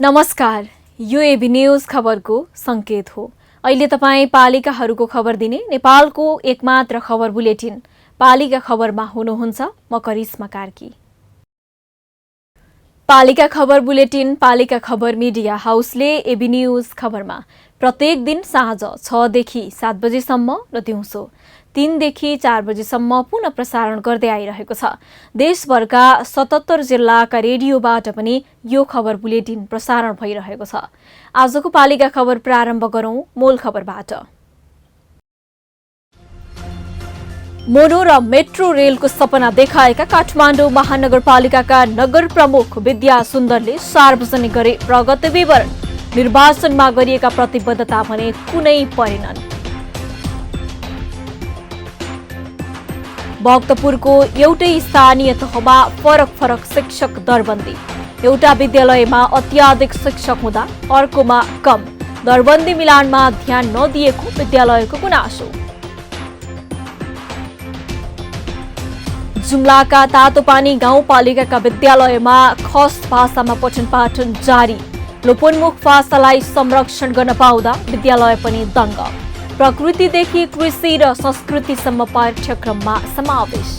नमस्कार, यो AB news खबरको संकेत हो। अहिले तपाईँ पालिकाहरूको खबर दिने नेपालको एकमात्र खबर बुलेटिन पालिका खबरमा हुनुहुन्छ। म करिश्मा कार्की। पालिका खबर बुलेटिन पालिका खबर मिडिया हाउसले एबी न्यूज खबरमा प्रत्येक दिन साँझ 6 देखि 7 बजेसम्म र दिउँसो 3 देखि 4 बजेसम्म पुनः प्रसारण गर्दै आइरहेको छ। देशभरका 77 जिल्लाका रेडियोबाट पनि यो खबर बुलेटिन प्रसारण भइरहेको छ। आजको पालिका खबर प्रारम्भ गरौं मूल खबरबाट। मोनो र मेट्रो रेलको सपना देखाएका काठमाडौँ महानगरपालिकाका नगर प्रमुख विद्या सुन्दरले सार्वजनिक गरे प्रगति विवरण। निर्वाचनमा गरिएका प्रतिबद्धता भने कुनै परेनन्। भक्तपुरको एउटै स्थानीय तहमा फरक शिक्षक दरबन्दी। एउटा विद्यालयमा अत्याधिक शिक्षक हुँदा अर्कोमा कम। दरबन्दी मिलानमा ध्यान नदिएको विद्यालयको गुनासो। जुम्लाका तातोपानी गाउँपालिकाका विद्यालयमा खस भाषामा पठन पाठन जारी। लोपोन्मुख भाषालाई संरक्षण गर्न पाउँदा विद्यालय पनि दङ्ग। प्रकृतिदेखि कृषि र संस्कृतिसम्म पाठ्यक्रममा समावेश।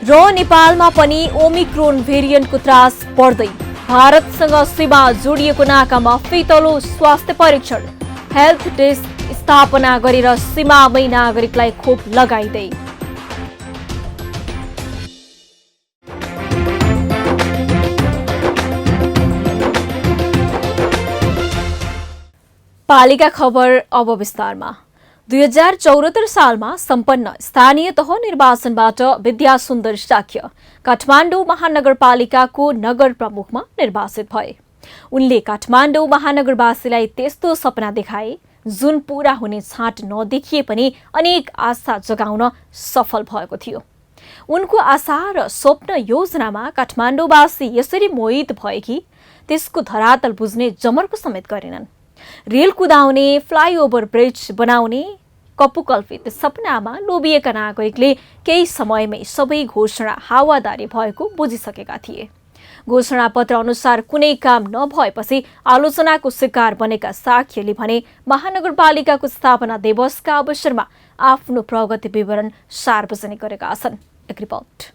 र नेपालमा पनि ओमिक्रोन भेरिएन्टको त्रास बढ्दै। भारतसँग सीमा जोडिएको नाकामा फितलो स्वास्थ्य परीक्षण। हेल्थ डेस्क स्थापना गरेर सीमामै नागरिकलाई खोप लगाइदै। पालिका खबर अब विस्तारमा। 2074 सालमा सम्पन्न स्थानीय तह निर्वाचनबाट विद्या सुन्दर साक्य काठमाडौँ महानगरपालिकाको नगर प्रमुखमा निर्वाचित भए। उनले काठमाडौँ महानगरवासीलाई त्यस्तो सपना देखाए जुन पूरा हुने छाँट नदेखिए पनि अनेक आशा जगाउन सफल भएको थियो। उनको आशा र स्वप्न योजनामा काठमाडौँवासी यसरी मोहित भए कि त्यसको धरातल बुझ्ने जमर्को समेत गरेनन्। रेल कुदाउने, फ्लाइओभर ब्रिज बनाउने कपुकल्पित सपनामा लोभिएका नागरिकले केही समयमै सबै घोषणा हावादारी भएको बुझिसकेका थिए। घोषणापत्र अनुसार कुनै काम नभएपछि आलोचनाको शिकार बनेका साक्यले भने महानगरपालिकाको स्थापना दिवसका अवसरमा आफ्नो प्रगति विवरण सार्वजनिक गरेका छन्। एक रिपोर्ट।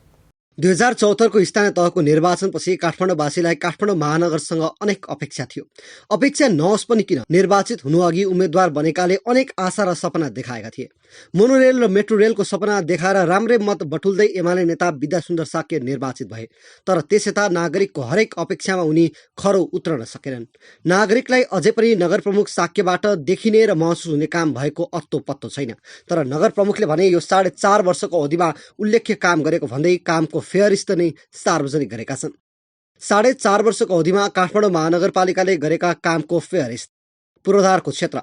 2074 को स्थानीय तहको निर्वाचनपछि काठमाडौँवासीलाई काठमाडौँ महानगरसँग अनेक अपेक्षा थियो। अपेक्षा नहोस् पनि किन, निर्वाचित हुनुअघि उम्मेद्वार बनेकाले अनेक आशा र सपना देखाएका थिए। मोनोरेल र मेट्रो रेलको सपना देखाएर राम्रै मत बटुल्दै एमाले नेता विद्या सुन्दर साक्य निर्वाचित भए। तर त्यसयता नागरिकको हरेक अपेक्षामा उनी खरो उत्रन सकेनन्। नागरिकलाई अझै पनि नगर प्रमुख साक्यबाट देखिने र महसुस हुने काम भएको अत्तो पत्तो छैन। तर नगर प्रमुखले भने यो 4.5 वर्षको अवधिमा उल्लेख्य काम गरेको भन्दै कामको फेयरिस्ट नै सार्वजनिक गरेका छन्। 4.5 वर्षको अवधिमा काठमाडौँ महानगरपालिकाले गरेका कामको फेयरिस्ट। पूर्वाधारको क्षेत्र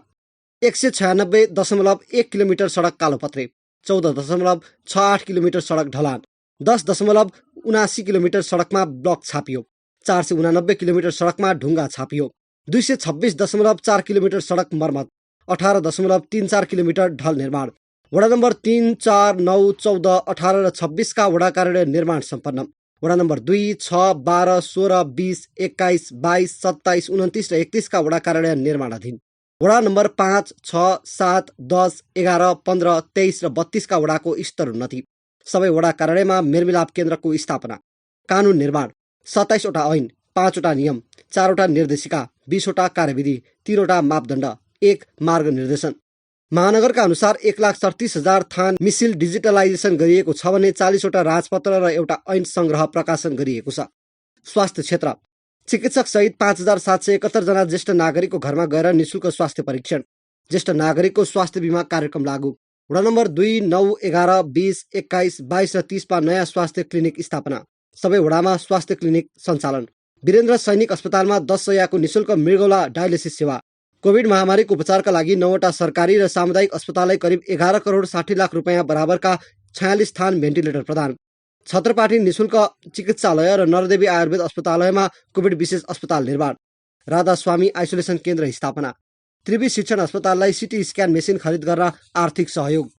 196.1 किलोमिटर सडक कालोपत्रे, 14.68 किलोमिटर सडक ढलान, 10.79 किलोमिटर सडकमा ब्लक छापियो, 489 किलोमिटर सडकमा ढुङ्गा छापियो, 226.4 किलोमिटर सडक मर्मत, 18.34 किलोमिटर ढल निर्माण। वडा नम्बर 3, 4, 9, 14, 18 र 26 का वडा कार्यालय निर्माण सम्पन्न। वडा नम्बर 2, 6, 12, 16, 20, 21, 22, 27, 29 र 31 का वडा कार्यालय निर्माणाधीन। वडा नम्बर 5, 6, 7, 10, 11, 15, 23 र 32 का वडाको स्तर उन्नति। सबै वडा कार्यालयमा मेलमिलाप केन्द्रको स्थापना। कानून निर्माण, 27 वटा ऐन, 5 वटा नियम, 4 वटा निर्देशिका, 20 वटा कार्यविधि, 3 वटा मापदण्ड, 1 मार्ग निर्देशन। महानगरका अनुसार 1,37,000 थान मिसिल डिजिटलाइजेसन गरिएको छ भने 40 वटा राजपत्र र एउटा ऐन संग्रह प्रकाशन गरिएको छ। स्वास्थ्य क्षेत्र चिकित्सक सहित 5,771 जना ज्येष्ठ नागरिकको घरमा गएर निशुल्क स्वास्थ्य परीक्षण। ज्येष्ठ नागरिकको स्वास्थ्य बीमा कार्यक्रम लागू। वडा नम्बर 2, 9, 11, 20, 21, 22 र 30 मा नयाँ स्वास्थ्य क्लिनिक स्थापना। सबै वडामा स्वास्थ्य क्लिनिक सञ्चालन। वीरेन्द्र सैनिक अस्पतालमा 10 सयको निशुल्क मृगौला डायलिसिस सेवा। कोभिड महामारीको उपचारका लागि 9वटा सरकारी र सामुदायिक अस्पताललाई करिब 11 करोड 60 लाख रुपियाँ बराबरका 46 स्थान भेन्टिलेटर प्रदान। छत्रपाटी निशुल्क चिकित्सालय र नरदेवी आयुर्वेद अस्पतालयमा कोभिड विशेष अस्पताल निर्माण। राधा स्वामी आइसोलेसन केन्द्र स्थापना। त्रिवी शिक्षण अस्पताललाई सिटी स्क्यान मेसिन खरिद गर्न आर्थिक सहयोग।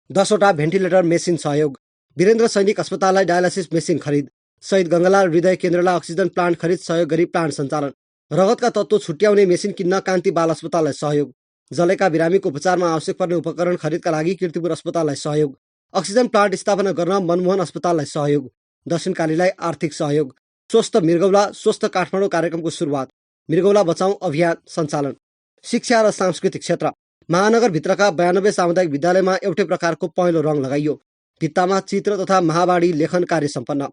10वटा भेन्टिलेटर मेसिन सहयोग। वीरेन्द्र सैनिक अस्पताललाई डायलासिस मेसिन खरिद। शहीद गङ्गालाल हृदय केन्द्रलाई अक्सिजन प्लान्ट खरिद सहयोग गरी प्लान्ट सञ्चालन। रगतका तत्त्व छुट्याउने मेसिन किन्न कान्ति बाल अस्पताललाई सहयोग। जलेका बिरामीको उपचारमा आवश्यक पर्ने उपकरण खरिदका लागि कीर्तिपुर अस्पताललाई सहयोग। अक्सिजन प्लान्ट स्थापना गर्न मनमोहन अस्पताललाई सहयोग। दर्शनकारीलाई आर्थिक सहयोग। स्वस्थ मृगौला स्वस्थ काठमाडौँ कार्यक्रमको सुरुवात। मृगौला बचाउँ अभियान सञ्चालन। शिक्षा र सांस्कृतिक क्षेत्र। महानगरभित्रका 92 सामुदायिक विद्यालयमा एउटै प्रकारको पहेँलो रङ लगाइयो। भित्तामा चित्र तथा महावाणी लेखन कार्य सम्पन्न।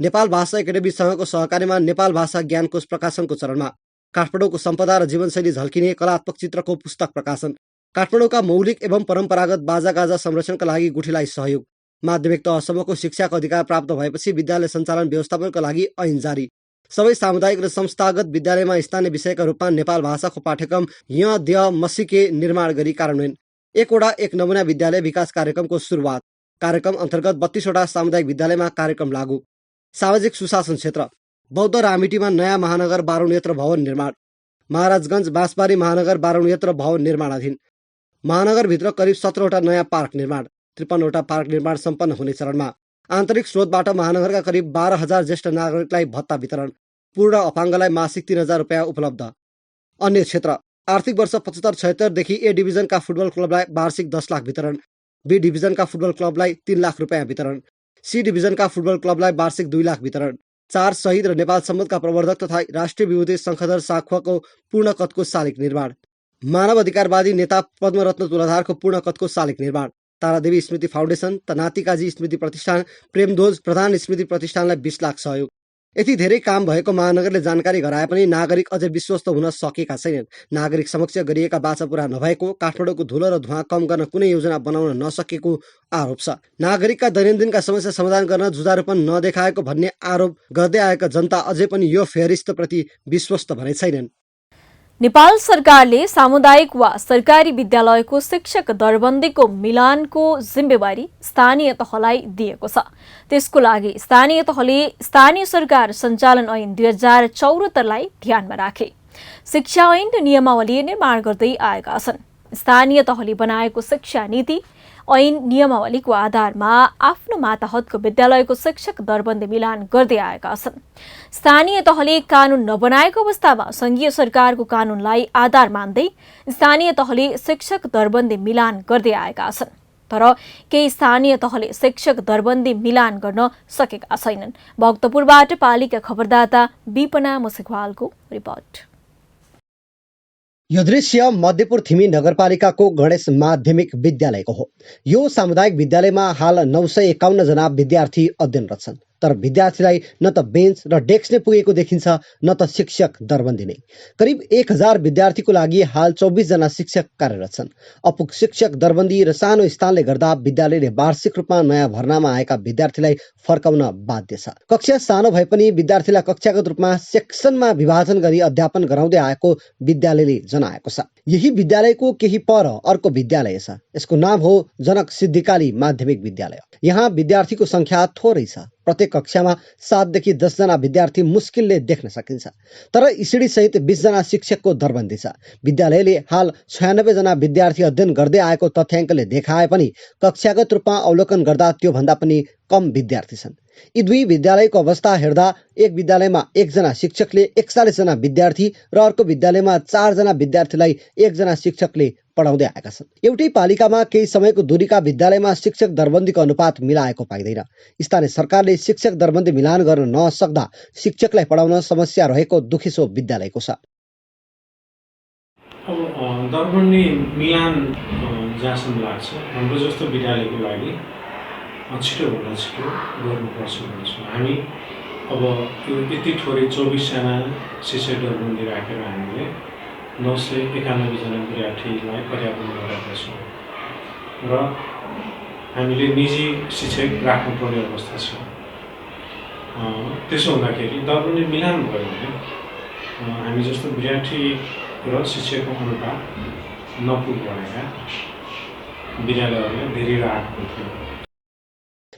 नेपाल भाषा एकाडेमीसँगको सहकार्यमा नेपाल भाषा ज्ञानकोश प्रकाशनको चरणमा। काठमाडौँको सम्पदा र जीवनशैली झल्किने कलात्मक चित्रको पुस्तक प्रकाशन। काठमाडौँका मौलिक एवं परम्परागत बाजागाजा संरक्षणका लागि गुठीलाई सहयोग। माध्यमिक तहसम्मको शिक्षाको अधिकार प्राप्त भएपछि विद्यालय सञ्चालन व्यवस्थापनका लागि ऐन जारी। सबै सामुदायिक र संस्थागत विद्यालयमा स्थानीय विषयका रूपमा नेपाल भाषाको पाठ्यक्रम य द्य मसिके निर्माण गरी कार्यान्वयन। 1 वडा 1 नमुना विद्यालय विकास कार्यक्रमको सुरुवात। कार्यक्रम अन्तर्गत 32 वटा सामुदायिक विद्यालयमा कार्यक्रम लागू। सामाजिक सुशासन क्षेत्र। बौद्ध रामिटीमा नयाँ महानगर 12 नेत्र भवन निर्माण। महाराजगञ्ज बाँसबारी महानगर 12 नेत्र भवन निर्माणाधीन। महानगरभित्र करिब 17 वटा नयाँ पार्क निर्माण। 53 वटा पार्क निर्माण सम्पन्न हुने चरणमा। आन्तरिक स्रोतबाट महानगरका करिब 12,000 ज्येष्ठ नागरिकलाई भत्ता वितरण। पूर्ण अपाङ्गलाई मासिक 3,000 रुपियाँ उपलब्ध। अन्य क्षेत्र। आर्थिक वर्ष 75-76 देखि ए डिभिजनका फुटबल क्लबलाई वार्षिक 10 लाख वितरण। बी डिभिजनका फुटबल क्लबलाई 3 लाख रुपियाँ वितरण। सी डिभिजनका फुटबल क्लबलाई वार्षिक 2 लाख वितरण। 4 शहीद र नेपाल सम्बन्धका प्रवर्धक तथा राष्ट्रिय विभूति शङ्खधर साखुवाको पूर्ण कदको शालिग निर्माण। मानव अधिकारवादी नेता पद्मरत्न तुलाधारको पूर्ण कदको शालिग निर्माण। तारादेवी स्मृति फाउन्डेसन, तनातिकाजी स्मृति प्रतिष्ठान, प्रेमध्वज प्रधान स्मृति प्रतिष्ठानलाई 20 लाख सहयोग। यति धेरै काम भएको महानगरले जानकारी गराए पनि नागरिक अझै विश्वस्त हुन सकेका छैनन्। नागरिक समक्ष गरिएका बाचा पूरा नभएको, काठमाडौँको धुलो र धुवाँ कम गर्न कुनै योजना बनाउन नसकेको आरोप छ। नागरिकका दैनन्दिनका समस्या समाधान गर्न जुझारूपन नदेखाएको भन्ने आरोप गर्दै आएका जनता अझै पनि यो फेरिस्तप्रति विश्वस्त भने छैनन्। नेपाल सरकारले सामुदायिक वा सरकारी विद्यालयको शिक्षक दरबन्दीको मिलानको जिम्मेवारी स्थानीय तहलाई दिएको छ। त्यसको लागि स्थानीय तहले स्थानीय सरकार सञ्चालन ऐन 2074लाई ध्यानमा राखे शिक्षा ऐन र नियमावली निर्माण गर्दै आएका छन्। स्थानीय तहले बनाएको शिक्षा नीति ऐन नियमावलीको आधारमा आफ्नो माताहतको विद्यालयको शिक्षक दरबन्दी मिलान गर्दै आएका छन्। स्थानीय तहले कानून नबनाएको अवस्थामा संघीय सरकारको कानूनलाई आधार मान्दै स्थानीय तहले शिक्षक दरबन्दी मिलान गर्दै आएका छन्। तर केही स्थानीय तहले शिक्षक दरबन्दी मिलान गर्न सकेका छैनन्। भक्तपुरबाट पालिका खबरदाता विपना मुसेखवालको रिपोर्ट। यो दृश्य मध्यपुर थिमी नगरपालिकाको गणेश माध्यमिक विद्यालयको हो। यो सामुदायिक विद्यालयमा हाल 951 जना विद्यार्थी अध्ययनरत छन्। तर विद्यार्थीलाई न त बेन्च र डेस्क नै पुगेको देखिन्छ, न त शिक्षक दरबन्दी नै। करिब 1000 विद्यार्थीको लागि हाल 24 जना शिक्षक कार्यरत छन्। अपुग शिक्षक दरबन्दी र सानो स्थानले गर्दा विद्यालयले वार्षिक रूपमा नयाँ भर्नामा आएका विद्यार्थीलाई फर्काउन बाध्य छ। कक्षा सानो भए पनि विद्यार्थीलाई कक्षागत रूपमा सेक्सनमा विभाजन गरी अध्यापन गराउँदै आएको विद्यालयले जनाएको छ। यही विद्यालयको केही पर अर्को विद्यालय छ। यसको नाम हो जनक सिद्धिकाली माध्यमिक विद्यालय। यहाँ विद्यार्थीको संख्या थोरै छ। प्रत्येक कक्षामा 7 देखि 10 जना विद्यार्थी मुस्किलले देख्न सकिन्छ। तर इसिडी सहित 20 जना शिक्षकको दरबन्दी छ। विद्यालयले हाल 96 जना विद्यार्थी अध्ययन गर्दै आएको तथ्याङ्कले देखाए पनि कक्षागत रूपमा अवलोकन गर्दा त्यो भन्दा पनि कम विद्यार्थी छन्। यी दुई विद्यालयको अवस्था हेर्दा एक विद्यालयमा 1 जना शिक्षकले 41 जना विद्यार्थी र अर्को विद्यालयमा 4 जना विद्यार्थीलाई 1 जना शिक्षकले पढाउँदै आएका छन्। एउटै पालिकामा केही समयको दूरीका विद्यालयमा शिक्षक दरबन्दीको अनुपात मिलाएको पाइँदैन। स्थानीय सरकारले शिक्षक दरबन्दी मिलान गर्न नसक्दा शिक्षकलाई पढाउन समस्या रहेको दुखिसो विद्यालयको छ। अब दरबन्दी मिलान जहाँसम्म लाग्छ हाम्रो जस्तो विद्यालयको लागि छिटोभन्दा छिटो गर्नुपर्छ भन्छु। हामी अब यो यति थोरै 24 जना शिक्षक दरबन्दी राखेर हामीले 991 जना विद्यार्थीलाई पर्याप्त गरेका छौँ र हामीले निजी शिक्षक राख्नुपर्ने अवस्था छ। त्यसो हुँदाखेरि दरबन्दी मिलान भयो भने हामी जस्तो विद्यार्थी र शिक्षकको अनुपात नपुगेका विद्यालयहरूलाई धेरै राहत हुन्थ्यो।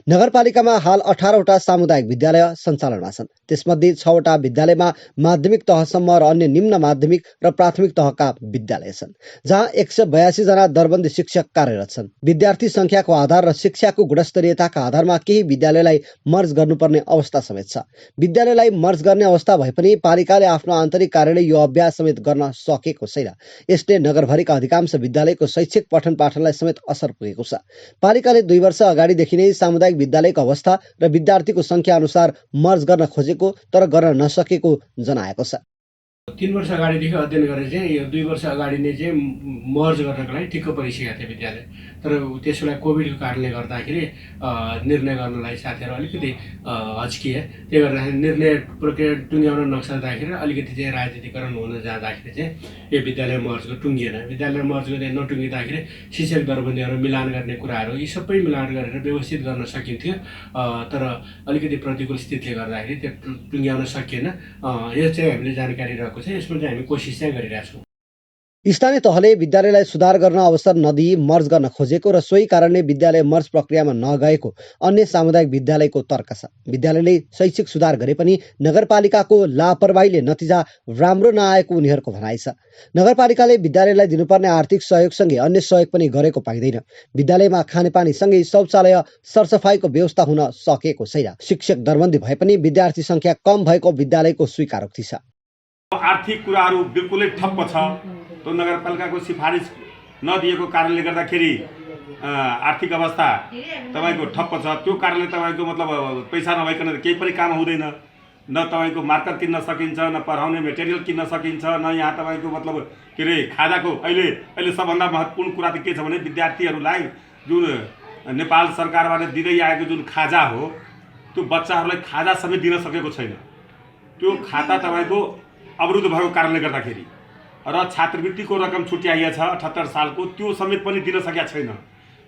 नगरपालिकामा हाल 18वटा सामुदायिक विद्यालय सञ्चालनमा छन्। त्यसमध्ये 6वटा विद्यालयमा माध्यमिक तहसम्म र अन्य निम्न माध्यमिक र प्राथमिक तहका विद्यालय छन्, जहाँ 182 जना दरबन्दी शिक्षक कार्यरत छन्। विद्यार्थी संख्याको आधार र शिक्षाको गुणस्तरीयताका आधारमा केही विद्यालयलाई मर्ज गर्नुपर्ने अवस्था समेत छ। विद्यालयलाई मर्ज गर्ने अवस्था भए पनि पालिकाले आफ्नो आन्तरिक कार्यले यो अभ्यास समेत गर्न सकेको छैन। यसले नगरभरिका अधिकांश विद्यालयको शैक्षिक पठन पाठनलाई समेत असर पुगेको छ। पालिकाले 2 वर्ष अगाडिदेखि नै सामुदायिक विद्यालयको अवस्था र विद्यार्थीको संख्या अनुसार मर्ज गर्न खोजेको तर गर्न नसकेको जनाएको छ। 3 वर्ष अगाडिदेखि अध्ययन गरेर चाहिँ यो 2 वर्ष अगाडि नै चाहिँ मर्ज गर्नको लागि ठिक्क परिसकेका थिए विद्यालय। तर त्यसलाई कोभिडको कारणले गर्दाखेरि निर्णय गर्नलाई साथीहरू अलिकति हच्किए। त्यही गर्दाखेरि निर्णय प्रक्रिया टुङ्ग्याउन नसक्दाखेरि अलिकति चाहिँ राजनीतिकरण हुन जाँदाखेरि चाहिँ यो विद्यालय मर्जको टुङ्गिएन। विद्यालय मर्जको नटुङ्गिँदाखेरि शिक्षक दरबन्दीहरू मिलान गर्ने कुराहरू यी सबै मिलान गरेर व्यवस्थित गर्न सकिन्थ्यो। तर अलिकति प्रतिकूल स्थितिले गर्दाखेरि त्यो टुङ्ग्याउन सकिएन। यो चाहिँ हामीले जानकारी रहेको छ। यसमा चाहिँ हामी कोसिस चाहिँ गरिरहेका छौँ। स्थानीय तहले विद्यालयलाई सुधार गर्न अवसर नदिई मर्ज गर्न खोजेको र सोही कारणले विद्यालय मर्ज प्रक्रियामा नगएको अन्य सामुदायिक विद्यालयको तर्क छ। विद्यालयले शैक्षिक सुधार गरे पनि नगरपालिकाको लापरवाहीले नतिजा राम्रो नआएको उनीहरूको भनाइ छ। नगरपालिकाले विद्यालयलाई दिनुपर्ने आर्थिक सहयोगसँगै अन्य सहयोग पनि गरेको पाइँदैन। विद्यालयमा खानेपानीसँगै शौचालय सरसफाइको व्यवस्था हुन सकेको छैन। शिक्षक दरबन्दी भए पनि विद्यार्थी संख्या कम भएको विद्यालयको स्वीकारोक्ति छ। आर्थिक कुराहरू बिल्कुलै ठप्प छ। तो नगरपालिकाको सिफारिस नदिएको कारणले गर्दाखेरि आर्थिक अवस्था तपाईको ठप्प छ। त्यो कारणले तपाईको मतलब पैसा नभइकन केही पनि काम हुँदैन। न तपाईको मार्कर किन्न सकिन्छ, न पढाउने मेटेरियल किन्न सकिन्छ, न यहाँ तपाईको मतलब के रे खाजाको अहिले सबभन्दा महत्त्वपूर्ण कुरा त के छ भने विद्यार्थीहरूलाई जुन नेपाल सरकारबाट दिँदै आएको जुन खाजा हो त्यो बच्चाहरूलाई खाजा समेत दिन सकेको छैन। त्यो खाता तपाईको अवरुद्ध भएको कारणले गर्दाखेरि र छात्रवृत्तिको रकम छुट्याइएको छ 78 सालको, त्यो समेत पनि दिन सकेका छैन।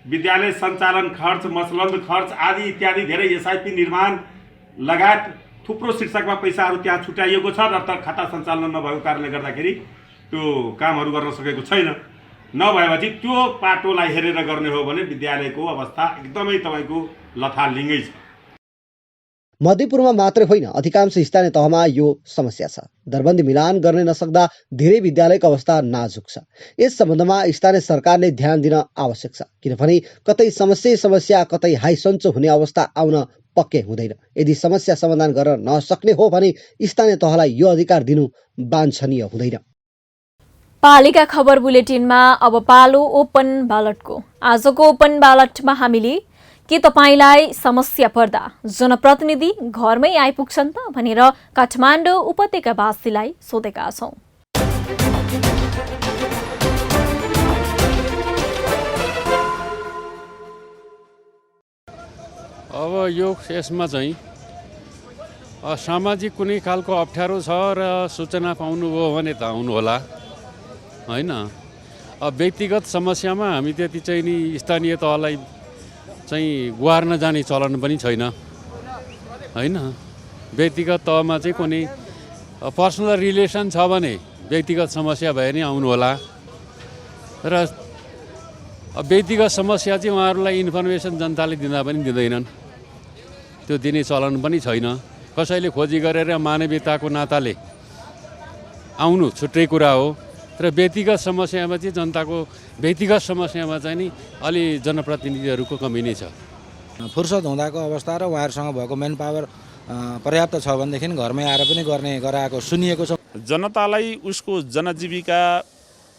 विद्यालय सञ्चालन खर्च, मसलन्द खर्च आदि इत्यादि धेरै एसआइपी निर्माण लगायत थुप्रो शीर्षकमा पैसाहरू त्यहाँ छुट्याइएको छ र तर खाता सञ्चालन नभएको कारणले गर्दाखेरि त्यो कामहरू गर्न सकेको छैन। नभएपछि त्यो पाटोलाई हेरेर गर्ने हो भने विद्यालयको अवस्था एकदमै तपाईको लथालिङ्गै छ। मध्यपूर्वमा मात्रै होइन, अधिकांश स्थानीय तहमा यो समस्या छ। दरबन्दी मिलान गर्न नसक्दा धेरै विद्यालयको अवस्था नाजुक छ। यस सम्बन्धमा स्थानीय सरकारले ध्यान दिन आवश्यक छ, किनभने कतै समस्या कतै हाई सन्चो हुने अवस्था आउन पक्कै हुँदैन। यदि समस्या समाधान गर्न नसक्ने हो भने स्थानीय तहलाई यो अधिकार दिनु वाञ्छनीय हुँदैन। पालिका खबर बुलेटिनमा अब पालो ओपन ब्यालटको। आजको ओपन ब्यालटमा हामीले के तपाईलाई समस्या पर्दा जनप्रतिनिधि घरमै आइपुग्छन् त भनेर काठमाडौँ उपत्यकावासीलाई सोधेका छौं। अब यो यसमा चाहिँ सामाजिक कुनै खालको अप्ठ्यारो छ र सूचना पाउनुभयो भने त आउनुहोला हैन। अब व्यक्तिगत समस्यामा हामी त्यति चाहिँ नि स्थानीय तहलाई चाहिँ गुहार्न जाने चलन पनि छैन हैन। व्यक्तिगत तहमा चाहिँ कुनै पर्सनल रिलेसन छ भने व्यक्तिगत समस्या भए नि आउनुहोला र व्यक्तिगत समस्या चाहिँ उहाँहरूलाई इन्फर्मेसन जनताले दिँदा पनि दिँदैनन्। त्यो दिने चलन पनि छैन। कसैले खोजी गरेर मानवीयताको नाताले आउनु छुट्टै कुरा हो, तर व्यक्तिगत समस्यामा चाहिँ जनताको व्यक्तिगत समस्यामा चाहिँ नि अलि जनप्रतिनिधिहरूको कमी नै छ। फुर्सद हुँदाको अवस्था र उहाँहरूसँग भएको मेन पावर पर्याप्त छ भनेदेखि घरमै आएर पनि गरेको सुनिएको छ। जनतालाई उसको जनजीविका,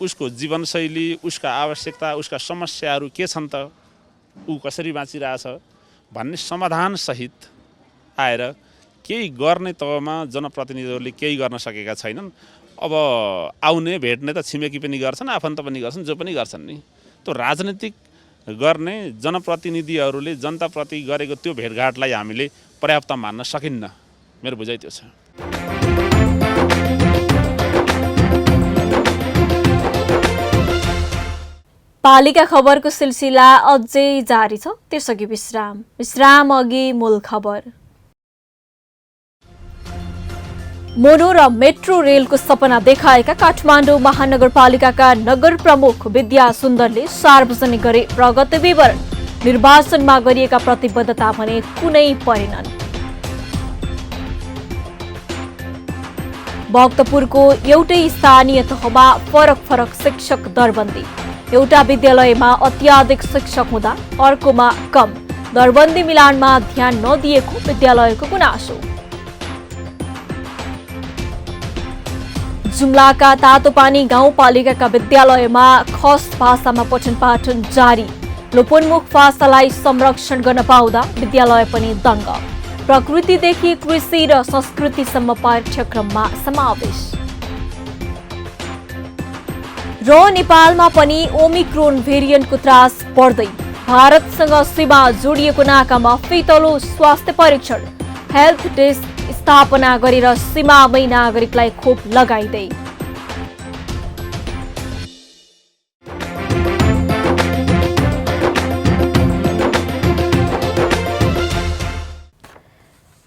उसको जीवनशैली, उसका आवश्यकता, उसका समस्याहरू के छन् त, ऊ कसरी बाँचिरहेछ भन्ने समाधानसहित आएर केही गर्ने तहमा जनप्रतिनिधिहरूले केही गर्न सकेका छैनन्। अब आउने भेट्ने त छिमेकी पनि गर्छन्, आफन्त पनि गर्छन्, जो पनि गर्छन् नि। त्यो राजनीतिक गर्ने जनप्रतिनिधिहरूले जनताप्रति गरेको त्यो भेटघाटलाई हामीले पर्याप्त मान्न सकिन्न। मेरो बुझाइ त्यो छ। पालिका खबरको सिलसिला अझै जारी छ, त्यसअघि विश्राम अघि मूल खबर। मोनो र मेट्रो रेलको सपना देखाएका काठमाडौँ महानगरपालिकाका नगर प्रमुख विद्या सुन्दरले सार्वजनिक गरे प्रगति विवरण। निर्वाचनमा गरिएका प्रतिबद्धता भने कुनै परेनन्। भक्तपुरको एउटै स्थानीय तहमा फरक फरक शिक्षक दरबन्दी। एउटा विद्यालयमा अत्याधिक शिक्षक हुँदा अर्कोमा कम। दरबन्दी मिलानमा ध्यान नदिएको विद्यालयको गुनासो। जुम्लाका तातोपानी गाउँपालिकाका विद्यालयमा खस भाषामा पठन पाठन जारी। लोपोन्मुख भाषालाई संरक्षण गर्न पाउँदा विद्यालय पनि दङ्ग। प्रकृतिदेखि कृषि र संस्कृतिसम्म पाठ्यक्रममा समावेश। र नेपालमा पनि ओमिक्रोन भेरिएन्टको त्रास बढ्दै। भारतसँग सीमा जोडिएको नाकामा फितलो स्वास्थ्य परीक्षण। हेल्थ डेस्क स्थापना गरेर सीमामै नागरिकलाई खोप लगाइदै।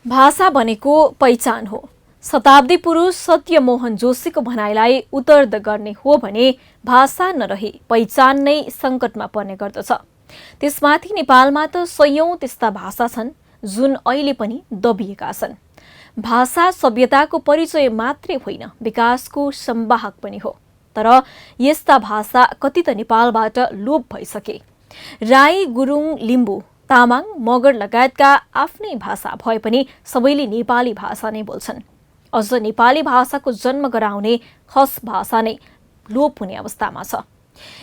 भाषा भनेको पहिचान हो। शताब्दी पुरुष सत्यमोहन जोशीको भनाइलाई उत्तर्द गर्ने हो भने भाषा नरहे पहिचान नै सङ्कटमा पर्ने गर्दछ। त्यसमाथि नेपालमा त सयौं त्यस्ता भाषा छन् जुन अहिले पनि दबिएका छन्। भाषा सभ्यताको परिचय मात्रै होइन, विकासको संवाहक पनि हो। तर यस्ता भाषा कति त नेपालबाट लोप भइसके। राई, गुरुङ, लिम्बू, तामाङ, मगर लगायतका आफ्नै भाषा भए पनि सबैले नेपाली भाषा नै बोल्छन्। अझ नेपाली भाषाको जन्म गराउने खस भाषा नै लोप हुने अवस्थामा छ।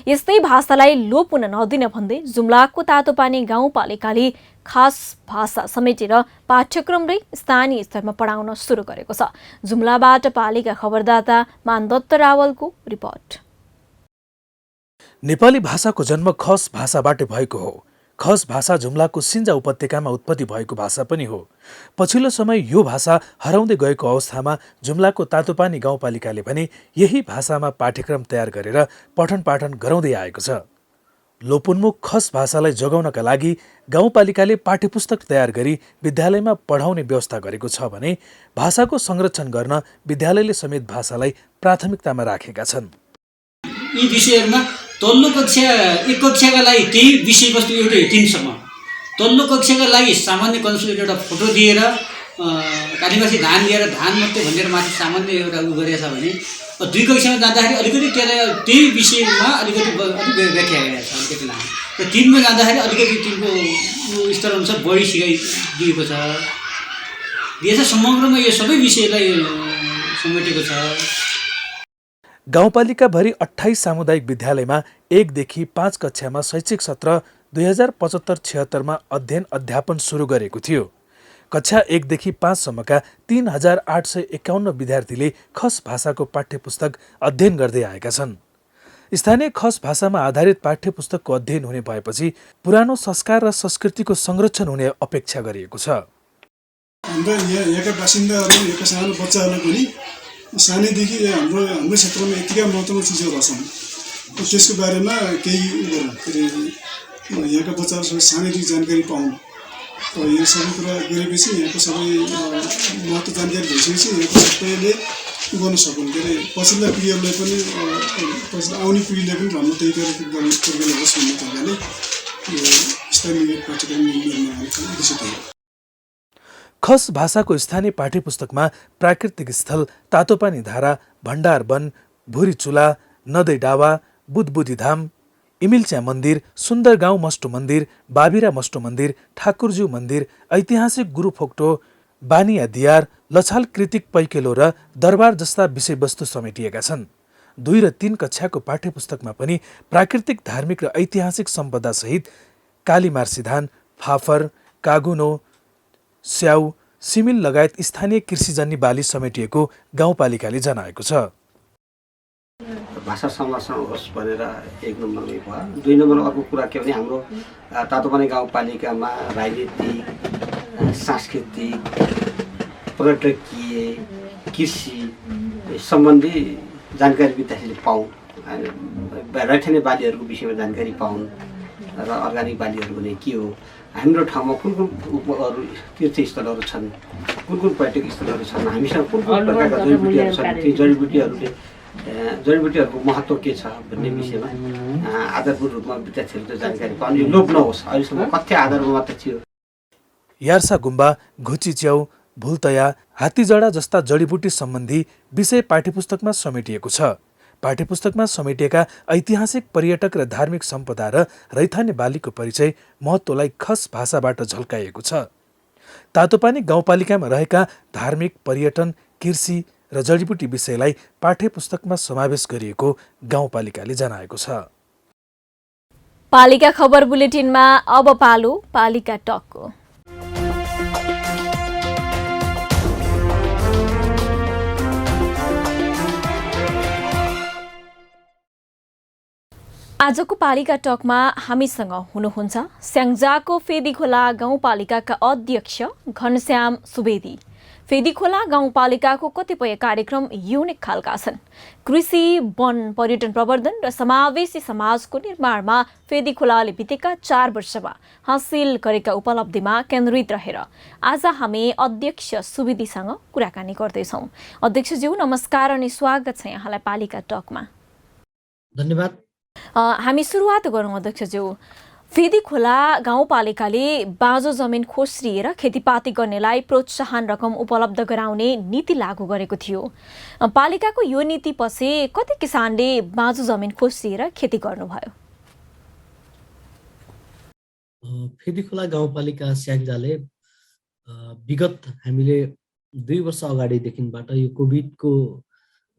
यस्तै भाषालाई लोप हुन नदिन भन्दै जुम्लाको तातोपानी गाउँपालिकाले खास भाषा समेटेर पाठ्यक्रम र स्थानीय स्तरमा पढाउन सुरु गरेको छ। जुम्लाबाट पालिका खबरदाता मानदत्त रावलको रिपोर्ट। नेपाली भाषाको जन्म खस भाषाबाट भएको हो। खस भाषा जुम्लाको सिन्जा उपत्यकामा उत्पत्ति भएको भाषा पनि हो। पछिल्लो समय यो भाषा हराउँदै गएको अवस्थामा जुम्लाको तातोपानी गाउँपालिकाले भने यही भाषामा पाठ्यक्रम तयार गरेर पठन पाठन गराउँदै आएको छ। लोपोन्मुख खस भाषालाई जोगाउनका लागि गाउँपालिकाले पाठ्यपुस्तक तयार गरी विद्यालयमा पढाउने व्यवस्था गरेको छ भने भाषाको संरक्षण गर्न विद्यालयले समेत भाषालाई प्राथमिकतामा राखेका छन्। यी विषयहरूमा तल्लो कक्षा 1 कक्षाका लागि त्यही विषयवस्तु एउटै 3 सम्म, तल्लो कक्षाका लागि सामान्य कन्सेप्ट एउटा फोटो दिएर कालीमासी धान लिएर धान मात्रै भनेर माथि सामान्य एउटा गरेको छ भने 2 कक्षामा जाँदाखेरि अलिकति त्यही विषयमा अलिकति व्याख्या गरेको छ, अलिकति लामो। र 3 मा जाँदाखेरि अलिकति तिनको स्तर अनुसार बढी सिकाइदिएको छ। देश समग्रमा यो सबै विषयलाई समेटेको छ। गाउँपालिकाभरि 28 सामुदायिक विद्यालयमा 1 देखि 5 कक्षामा शैक्षिक सत्र 2075-76 मा अध्ययन अध्यापन सुरु गरेको थियो। कक्षा 1 देखि 5 सम्मका 3851 विद्यार्थीले खस भाषाको पाठ्यपुस्तक अध्ययन गर्दै आएका छन्। स्थानीय खस भाषामा आधारित पाठ्यपुस्तकको अध्ययन हुने भएपछि पुरानो संस्कार र संस्कृतिको संरक्षण हुने अपेक्षा गरिएको छ। हाम्रा यहाँका बासिन्दाहरू, यहाँका सानो बच्चाहरूलाई पनि सानैदेखि हाम्रो क्षेत्रमा यतिका महत्त्वपूर्ण चिजहरू छन्, त्यसको बारेमा केही यहाँका बच्चाहरू सानैदेखि जानकारी पाउन्। यो सबै कुरा गरेपछि यहाँको सबै महत्त्व जानकारी भइसकेपछि यहाँको सबैले गर्न सकुन्। पछिल्ला पिँढीहरूलाई पनि पछिल्लो आउने पिँढीले पनि राम्रो तरिकाले गर्ने होस् भन्ने तरिकाले यो स्थानीय पाठ्यक्रम निर्माण उद्देश्य थियो। खस भाषाको स्थानीय पाठ्यपुस्तकमा प्राकृतिक स्थल, तातोपानी धारा, भण्डार वन, भुरी चुला, नदै डावा, बुधबुधी धाम, इमिल्च्या मन्दिर, सुन्दर गाउँ मस्टो मन्दिर, बाबिरा मस्टो मन्दिर, ठाकुरज्यू मन्दिर, ऐतिहासिक गुरुफोक्टो, बानिया दियार, लछाल कृतिक पैकेलो र दरबार जस्ता विषयवस्तु समेटिएका छन्। 2 र 3 कक्षाको पाठ्यपुस्तकमा पनि प्राकृतिक, धार्मिक र ऐतिहासिक सम्पदा सहित कालीमार्सी धान, फाफर, कागुनो, स्याउ, सिमिल लगायत स्थानीय कृषिजन्य बाली समेटिएको गाउँपालिकाले जनाएको छ। भाषा संरक्षण होस् भनेर 1 नम्बरमै भयो। 2 नम्बर अर्को कुरा के भने हाम्रो तातोपानी गाउँपालिकामा राजनीतिक, सांस्कृतिक, पर्यटकीय, कृषि सम्बन्धी जानकारी विद्यार्थीले पाउन्, रैथाने बालीहरूको विषयमा जानकारी पाउन् र अर्ग्यानिक बालीहरू भने के हो हाम्रो ठाउँमा कुन अरू तीर्थस्थलहरू छन्, कुन पर्यटक स्थलहरू छन्, हामीसँग कुन प्रकारका जडीबुटीहरू छन्, ती जडीबुटीहरूको महत्त्व के छ भन्ने विषयमा आधारभूत रूपमा विद्यार्थीहरूले जानकारी पाउने, यो लोप नहोस्। अहिलेसम्म कथ्य आधारमा मात्र थियो। यार्सा गुम्बा, घुची च्याउ, भुलतया, हात्तीजडा जस्ता जडीबुटी सम्बन्धी विषय पाठ्यपुस्तकमा समेटिएको छ। पाठ्यपुस्तकमा समेटिएका ऐतिहासिक, पर्यटक र धार्मिक सम्पदा र रैथाने बालीको परिचय, महत्त्वलाई खस भाषाबाट झल्काइएको छ। तातोपानी गाउँपालिकामा रहेका धार्मिक, पर्यटन, कृषि र जडीबुटी विषयलाई पाठ्यपुस्तकमा समावेश गरिएको गाउँपालिकाले जनाएको छ। पालिका खबर बुलेटिनमा अब पालो पालिका टकको। आजको पालिका टकमा हामीसँग हुनुहुन्छ स्याङ्जाको फेदीखोला गाउँपालिकाका अध्यक्ष घनश्याम सुवेदी। फेदीखोला गाउँपालिकाको कतिपय कार्यक्रम युनिक खालका छन्। कृषि, वन, पर्यटन प्रवर्धन र समावेशी समाजको निर्माणमा फेदीखोलाले बितेका 4 वर्षमा हासिल गरेका उपलब्धिमा केन्द्रित रहेर आज हामी अध्यक्ष सुवेदीसँग कुराकानी गर्दैछौँ। अध्यक्षज्यू नमस्कार अनि स्वागत छ यहाँलाई पालिका टकमा। धन्यवाद। हामी सुरुवात गरौँ अध्यक्षज्यू। फेदीखोला गाउँपालिकाले बाँझो जमिन खोस्रिएर खेतीपाती गर्नेलाई प्रोत्साहन रकम उपलब्ध गराउने नीति लागू गरेको थियो। पालिकाको यो नीतिपछि कति किसानले बाँझो जमिन खोस्रिएर खेती गर्नुभयो? फेदीखोला गाउँपालिका स्याङ्जाले विगत हामीले 2 वर्ष अगाडिदेखिबाट यो कोभिडको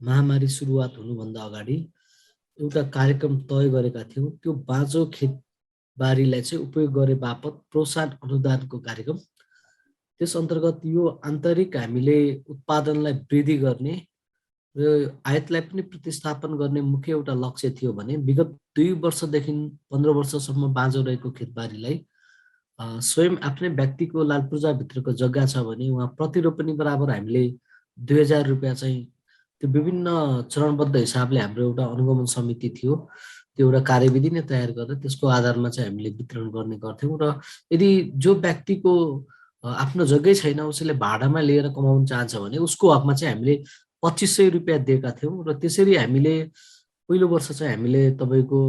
महामारी सुरुवात हुनुभन्दा अगाडि एउटा कार्यक्रम तय गरेका थियौँ। त्यो बाँझो खेतबारीलाई चाहिँ उपयोग गरे बापत प्रोत्साहन अनुदानको कार्यक्रम। त्यस अन्तर्गत यो आन्तरिक हामीले उत्पादनलाई वृद्धि गर्ने र आयातलाई पनि प्रतिस्थापन गर्ने मुख्य एउटा लक्ष्य थियो भने विगत 2 वर्षदेखि 15 वर्षसम्म बाँझो रहेको खेतबारीलाई स्वयं आफ्नै व्यक्तिको लालपूर्जाभित्रको जग्गा छ भने उहाँ प्रतिरोपनी बराबर हामीले 2000 रुपियाँ चाहिँ त्यो विभिन्न चरणबद्ध हिसाबले हाम्रो एउटा अनुगमन समिति थियो, त्यो एउटा कार्यविधि नै तयार गरेर त्यसको आधारमा चाहिँ हामीले वितरण गर्ने गर्थ्यौँ। र यदि जो व्यक्तिको आफ्नो जग्गै छैन, उसैले भाडामा लिएर कमाउन चाहन्छ भने उसको हकमा चाहिँ हामीले 2500 रुपियाँ दिएका थियौँ। र त्यसरी हामीले पहिलो वर्ष चाहिँ हामीले तपाईँको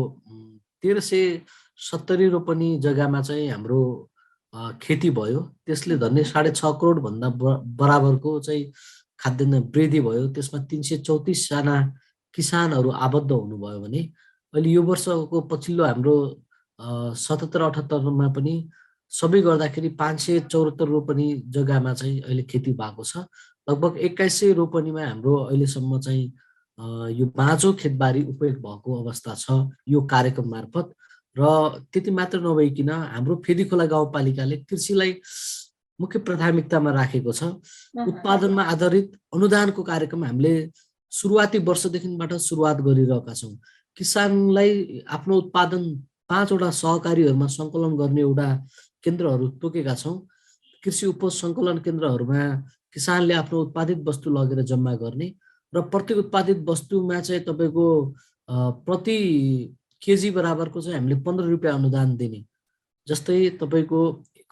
1370 रोपनी जग्गामा चाहिँ हाम्रो खेती भयो। त्यसले धन्य 6.5 करोड भन्दा बराबरको चाहिँ खाद्यान्न वृद्धि भयो। त्यसमा 334 जना किसानहरू आबद्ध हुनुभयो भने अहिले यो वर्षको पछिल्लो हाम्रो 77-78 पनि सबै गर्दाखेरि 574 रोपनी जग्गामा चाहिँ अहिले खेती भएको छ। लगभग 2100 रोपनीमा हाम्रो अहिलेसम्म चाहिँ यो बाँझो खेतबारी उपयोग भएको अवस्था छ यो कार्यक्रम मार्फत। र त्यति मात्र नभइकन हाम्रो फेदीखोला गाउँपालिकाले कृषिलाई मुख्य प्राथमिकतामा राखेको छ। उत्पादनमा आधारित अनुदानको कार्यक्रम हामीले सुरुवाती वर्षदेखिबाट सुरुवात गरिरहेका छौँ। किसानलाई आफ्नो उत्पादन 5 वटा सहकारीहरूमा सङ्कलन गर्ने एउटा केन्द्रहरू तोकेका छौँ। कृषि उपज सङ्कलन केन्द्रहरूमा किसानले आफ्नो उत्पादित वस्तु लगेर जम्मा गर्ने र प्रत्येक उत्पादित वस्तुमा चाहिँ तपाईँको प्रति केजी बराबरको चाहिँ हामीले 15 रुपियाँ अनुदान दिने। जस्तै तपाईँको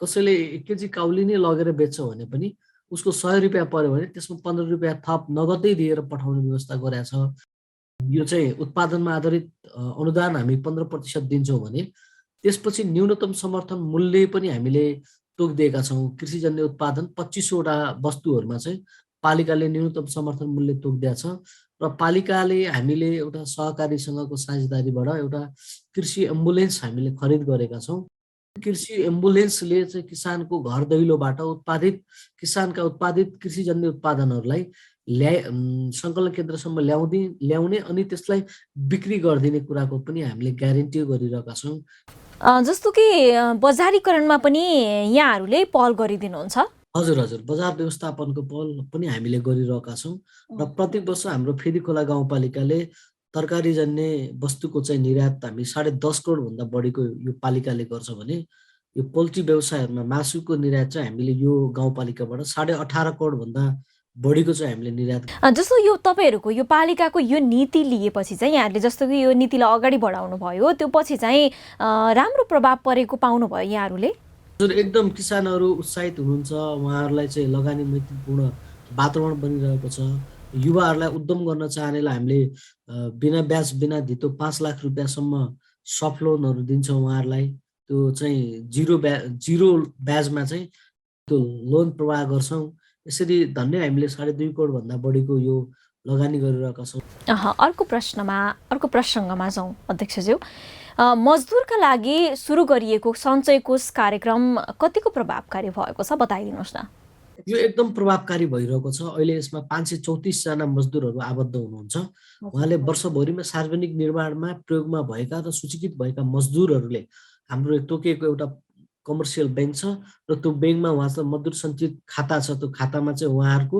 कसैले 1 केजी काउली नै लगेर बेच्छ भने पनि उसको 100 रुपियाँ पर्यो भने त्यसमा 15 रुपियाँ थप नगदै दिएर पठाउने व्यवस्था गरेका छ। यो चाहिँ उत्पादनमा आधारित अनुदान हामी 15% दिन्छौँ भने त्यसपछि न्यूनतम समर्थन मूल्य पनि हामीले तोकिदिएका छौँ। कृषिजन्य उत्पादन 25 वटा वस्तुहरूमा चाहिँ पालिकाले न्यूनतम समर्थन मूल्य तोकिदिएको छ। र पालिकाले हामीले एउटा सहकारीसँगको साझेदारीबाट एउटा कृषि एम्बुलेन्स हामीले खरिद गरेका छौँ। कृषि एम्बुलेन्सले चाहिँ किसानको घर दैलोबाट किसानका उत्पादित कृषिजन्य उत्पादनहरूलाई सङ्कलन केन्द्रसम्म ल्याउने अनि त्यसलाई बिक्री गरिदिने कुराको पनि हामीले ग्यारेन्टी गरिरहेका छौँ। जस्तो कि बजारीकरणमा पनि यहाँहरूले पहल गरिदिनुहुन्छ? हजुर, बजार व्यवस्थापनको पहल पनि हामीले गरिरहेका छौँ। र प्रत्येक वर्ष हाम्रो फेदीखोला गाउँपालिकाले तरकारीजन्य वस्तुको चाहिँ निर्यात हामी 10.5 करोड भन्दा बढीको यो पालिकाले गर्छ भने यो पोल्ट्री व्यवसायहरूमा मासुको निर्यात चाहिँ हामीले यो गाउँपालिकाबाट 18.5 करोड भन्दा बढीको चाहिँ हामीले निर्यात। जस्तो यो तपाईँहरूको यो पालिकाको यो नीति लिएपछि चाहिँ यहाँहरूले जस्तो कि यो नीतिलाई अगाडि बढाउनु भयो, त्यो पछि चाहिँ राम्रो प्रभाव परेको पाउनुभयो यहाँहरूले? हजुर एकदम किसानहरू उत्साहित हुनुहुन्छ, उहाँहरूलाई चाहिँ लगानी मैत्रीपूर्ण वातावरण बनिरहेको छ। युवाहरूलाई उद्यम गर्न चाहनेलाई हामीले बिना ब्याज बिना धितो 5 लाख रुपियाँसम्म सफ्ट लोनहरू दिन्छौँ उहाँहरूलाई। त्यो चाहिँ जिरो ब्याजमा चाहिँ त्यो लोन प्रवाह गर्छौँ। यसरी धन्य हामीले 2.5 करोडभन्दा बढीको यो लगानी गरिरहेका छौँ। अर्को प्रसङ्गमा जाउँ अध्यक्षज्यू। मजदुरका लागि सुरु गरिएको सञ्चय कोष कार्यक्रम कतिको प्रभावकारी भएको छ बताइदिनुहोस् न। यो एकदम प्रभावकारी भइरहेको छ। अहिले यसमा 534 जना मजदुरहरू आबद्ध हुनुहुन्छ। उहाँले वर्षभरिमा सार्वजनिक निर्माणमा प्रयोगमा भएका र सूचीकृत भएका मजदुरहरूले हाम्रो तोकिएको एउटा कमर्सियल ब्याङ्क छ र त्यो ब्याङ्कमा उहाँसँग मजदुर सञ्चित खाता छ। त्यो खातामा चाहिँ उहाँहरूको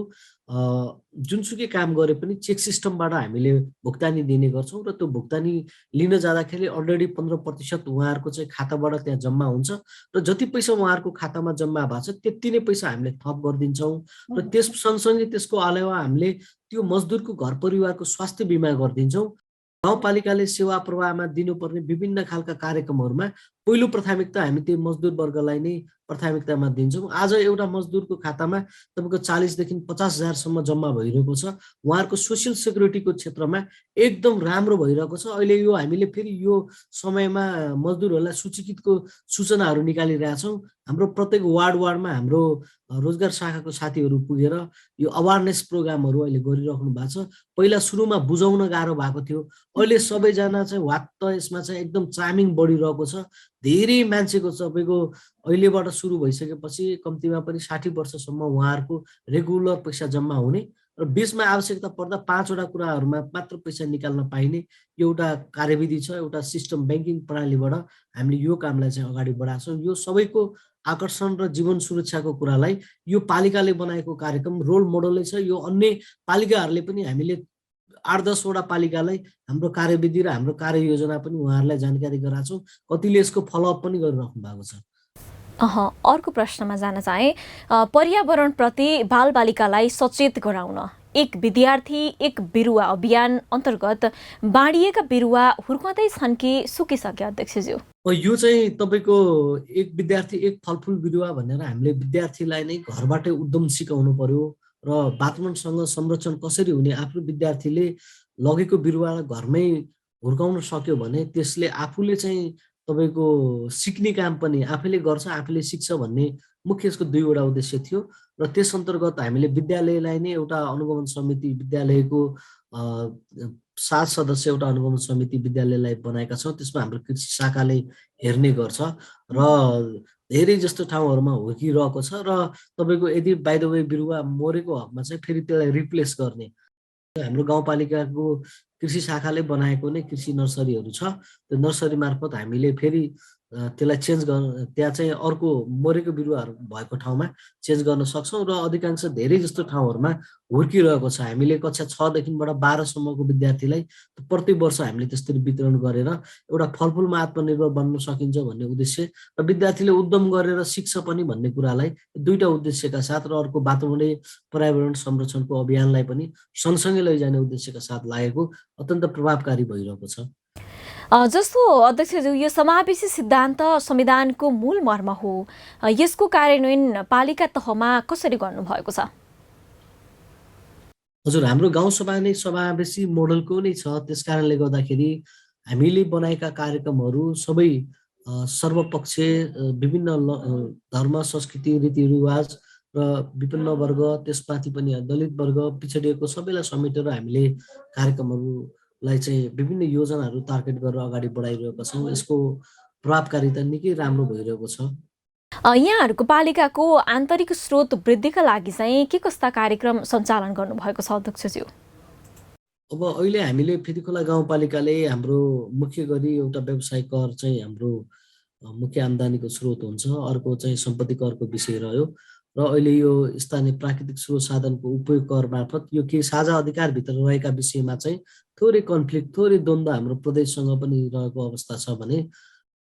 जुनसुकै काम गरे पनि चेक सिस्टमबाट हामीले भुक्तानी दिने गर्छौँ र त्यो भुक्तानी लिन जाँदाखेरि अलरेडी 15% उहाँहरूको चाहिँ खाताबाट त्यहाँ जम्मा हुन्छ र जति पैसा उहाँहरूको खातामा जम्मा भएको छ त्यति नै पैसा हामीले थप गरिदिन्छौँ र त्यस सँगसँगै त्यसको अलावा हामीले त्यो मजदुरको घर परिवारको स्वास्थ्य बिमा गरिदिन्छौँ। गाउँपालिकाले सेवा प्रवाहमा दिनुपर्ने विभिन्न खालका कार्यक्रमहरूमा पहिलो प्राथमिकता हामी त्यो मजदुर वर्गलाई नै प्राथमिकतामा दिन्छौँ। आज एउटा मजदुरको खातामा तपाईँको 40 देखि 50 हजारसम्म जम्मा भइरहेको छ। उहाँहरूको सोसियल सेक्युरिटीको क्षेत्रमा एकदम राम्रो भइरहेको छ। अहिले यो हामीले फेरि यो समयमा मजदुरहरूलाई सूचीकृतको सूचनाहरू निकालिरहेछौँ। हाम्रो प्रत्येक वार्डमा हाम्रो रोजगार शाखाको साथीहरू पुगेर यो अवेरनेस प्रोग्रामहरू अहिले गरिराख्नु भएको छ। पहिला सुरुमा बुझाउन गाह्रो भएको थियो, अहिले सबैजना चाहिँ वात्त यसमा चाहिँ एकदम चार्मिङ बढिरहेको छ। धेरै मान्छेको तपाईँको अहिलेबाट सुरु भइसकेपछि कम्तीमा पनि 60 वर्षसम्म उहाँहरूको रेगुलर पैसा जम्मा हुने र बिचमा आवश्यकता पर्दा 5 वटा कुराहरूमा मात्र पैसा निकाल्न पाइने एउटा कार्यविधि छ। एउटा सिस्टम ब्याङ्किङ प्रणालीबाट हामीले यो कामलाई चाहिँ अगाडि बढाएको छौँ। यो सबैको आकर्षण र जीवन सुरक्षाको कुरालाई यो पालिकाले बनाएको कार्यक्रम रोल मोडलै छ। यो अन्य पालिकाहरूले पनि हामीले 8-10 वटा पालिकालाई हाम्रो कार्यविधि र हाम्रो कार्ययोजना पनि उहाँहरूलाई जानकारी गराएको छौँ। कतिले यसको फलोअप पनि गरिराख्नु भएको छ। अर्को प्रश्नमा जान चाहे, पर्यावरणप्रति बालबालिकालाई सचेत गराउन एक विद्यार्थी एक बिरुवा अभियान अन्तर्गत बाँडिएका बिरुवा हुर्काउँदै छन् कि सुकिसक्यो अध्यक्षज्यू? यो चाहिँ तपाईँको एक विद्यार्थी एक फलफुल बिरुवा भनेर हामीले विद्यार्थीलाई नै घरबाटै उद्यम सिकाउनु पर्यो र वातावरणसँग संरक्षण कसरी हुने आफ्नो विद्यार्थीले लगेको बिरुवालाई घरमै हुर्काउन सक्यो भने त्यसले आफूले चाहिँ तपाईँको सिक्ने काम पनि आफैले गर्छ, आफैले सिक्छ भन्ने मुख्य यसको 2 वटा उद्देश्य थियो र त्यस अन्तर्गत हामीले विद्यालयलाई नै एउटा अनुगमन समिति, विद्यालयको 7 सदस्य एउटा अनुगमन समिति विद्यालयलाई बनाएका छौँ। त्यसमा हाम्रो कृषि शाखाले हेर्ने गर्छ र धेरै जस्तो ठाउँहरूमा हुर्किरहेको छ र तपाईँको यदि बाइ द वे बिरुवा मरेको हकमा चाहिँ फेरि त्यसलाई रिप्लेस गर्ने हाम्रो गाउँपालिकाको कृषि शाखाले बनाएको नै कृषि नर्सरीहरू छ। त्यो नर्सरी मार्फत हामीले फेरि त्यसलाई चेन्ज गर्न, त्यहाँ चाहिँ अर्को मरेको बिरुवाहरू भएको ठाउँमा चेन्ज गर्न सक्छौँ र अधिकांश धेरै जस्तो ठाउँहरूमा हुर्किरहेको छ। हामीले कक्षा 6 देखिबाट 12 सम्मको विद्यार्थीलाई प्रत्येक वर्ष हामीले त्यसरी वितरण गरेर एउटा फलफुलमा आत्मनिर्भर बन्न सकिन्छ भन्ने उद्देश्य र विद्यार्थीले उद्यम गरेर सिक्छ पनि भन्ने कुरालाई 2टा उद्देश्यका साथ र अर्को वातावरणीय पर्यावरण संरक्षणको अभियानलाई पनि सँगसँगै लैजाने उद्देश्यका साथ लागेको अत्यन्त प्रभावकारी भइरहेको छ। जस्तो अध्यक्षज्यू, यो समावेशी सिद्धान्त संविधानको मूल मर्म हो, यसको कार्यान्वयन पालिका तहमा कसरी गर्नुभएको छ? हजुर, हाम्रो गाउँसभा नै समावेशी मोडलको नै छ। त्यसकारणले गर्दाखेरि हामीले बनाएका कार्यक्रमहरू सबै सर्वपक्षीय विभिन्न धर्म, संस्कृति, रीतिरिवाज र विभिन्न वर्ग, त्यसमाथि पनि दलित वर्ग, पिछडिएको सबैलाई समेटेर हामीले कार्यक्रमहरूलाई चाहिँ विभिन्न योजनाहरू टार्गेट गरेर अगाडि बढाइरहेका छौँ। यसको प्रभावकारिता निकै राम्रो भइरहेको छ। यहाँहरूको पालिकाको आन्तरिक स्रोत वृद्धिका लागि चाहिँ के कस्ता कार्यक्रम सञ्चालन गर्नुभएको छ अध्यक्षज्यू? अब अहिले हामीले फेदिखोला गाउँपालिकाले हाम्रो मुख्य गरी एउटा व्यवसाय कर चाहिँ हाम्रो मुख्य आम्दानीको स्रोत हुन्छ, अर्को चाहिँ सम्पत्ति करको विषय रह्यो र अहिले यो स्थानीय प्राकृतिक स्रोत साधनको उपयोग कर मार्फत यो के साझा अधिकारभित्र रहेका विषयमा चाहिँ थोरै कन्फ्लिक्ट, थोरै द्वन्द्व हाम्रो प्रदेशसँग पनि रहेको अवस्था छ भने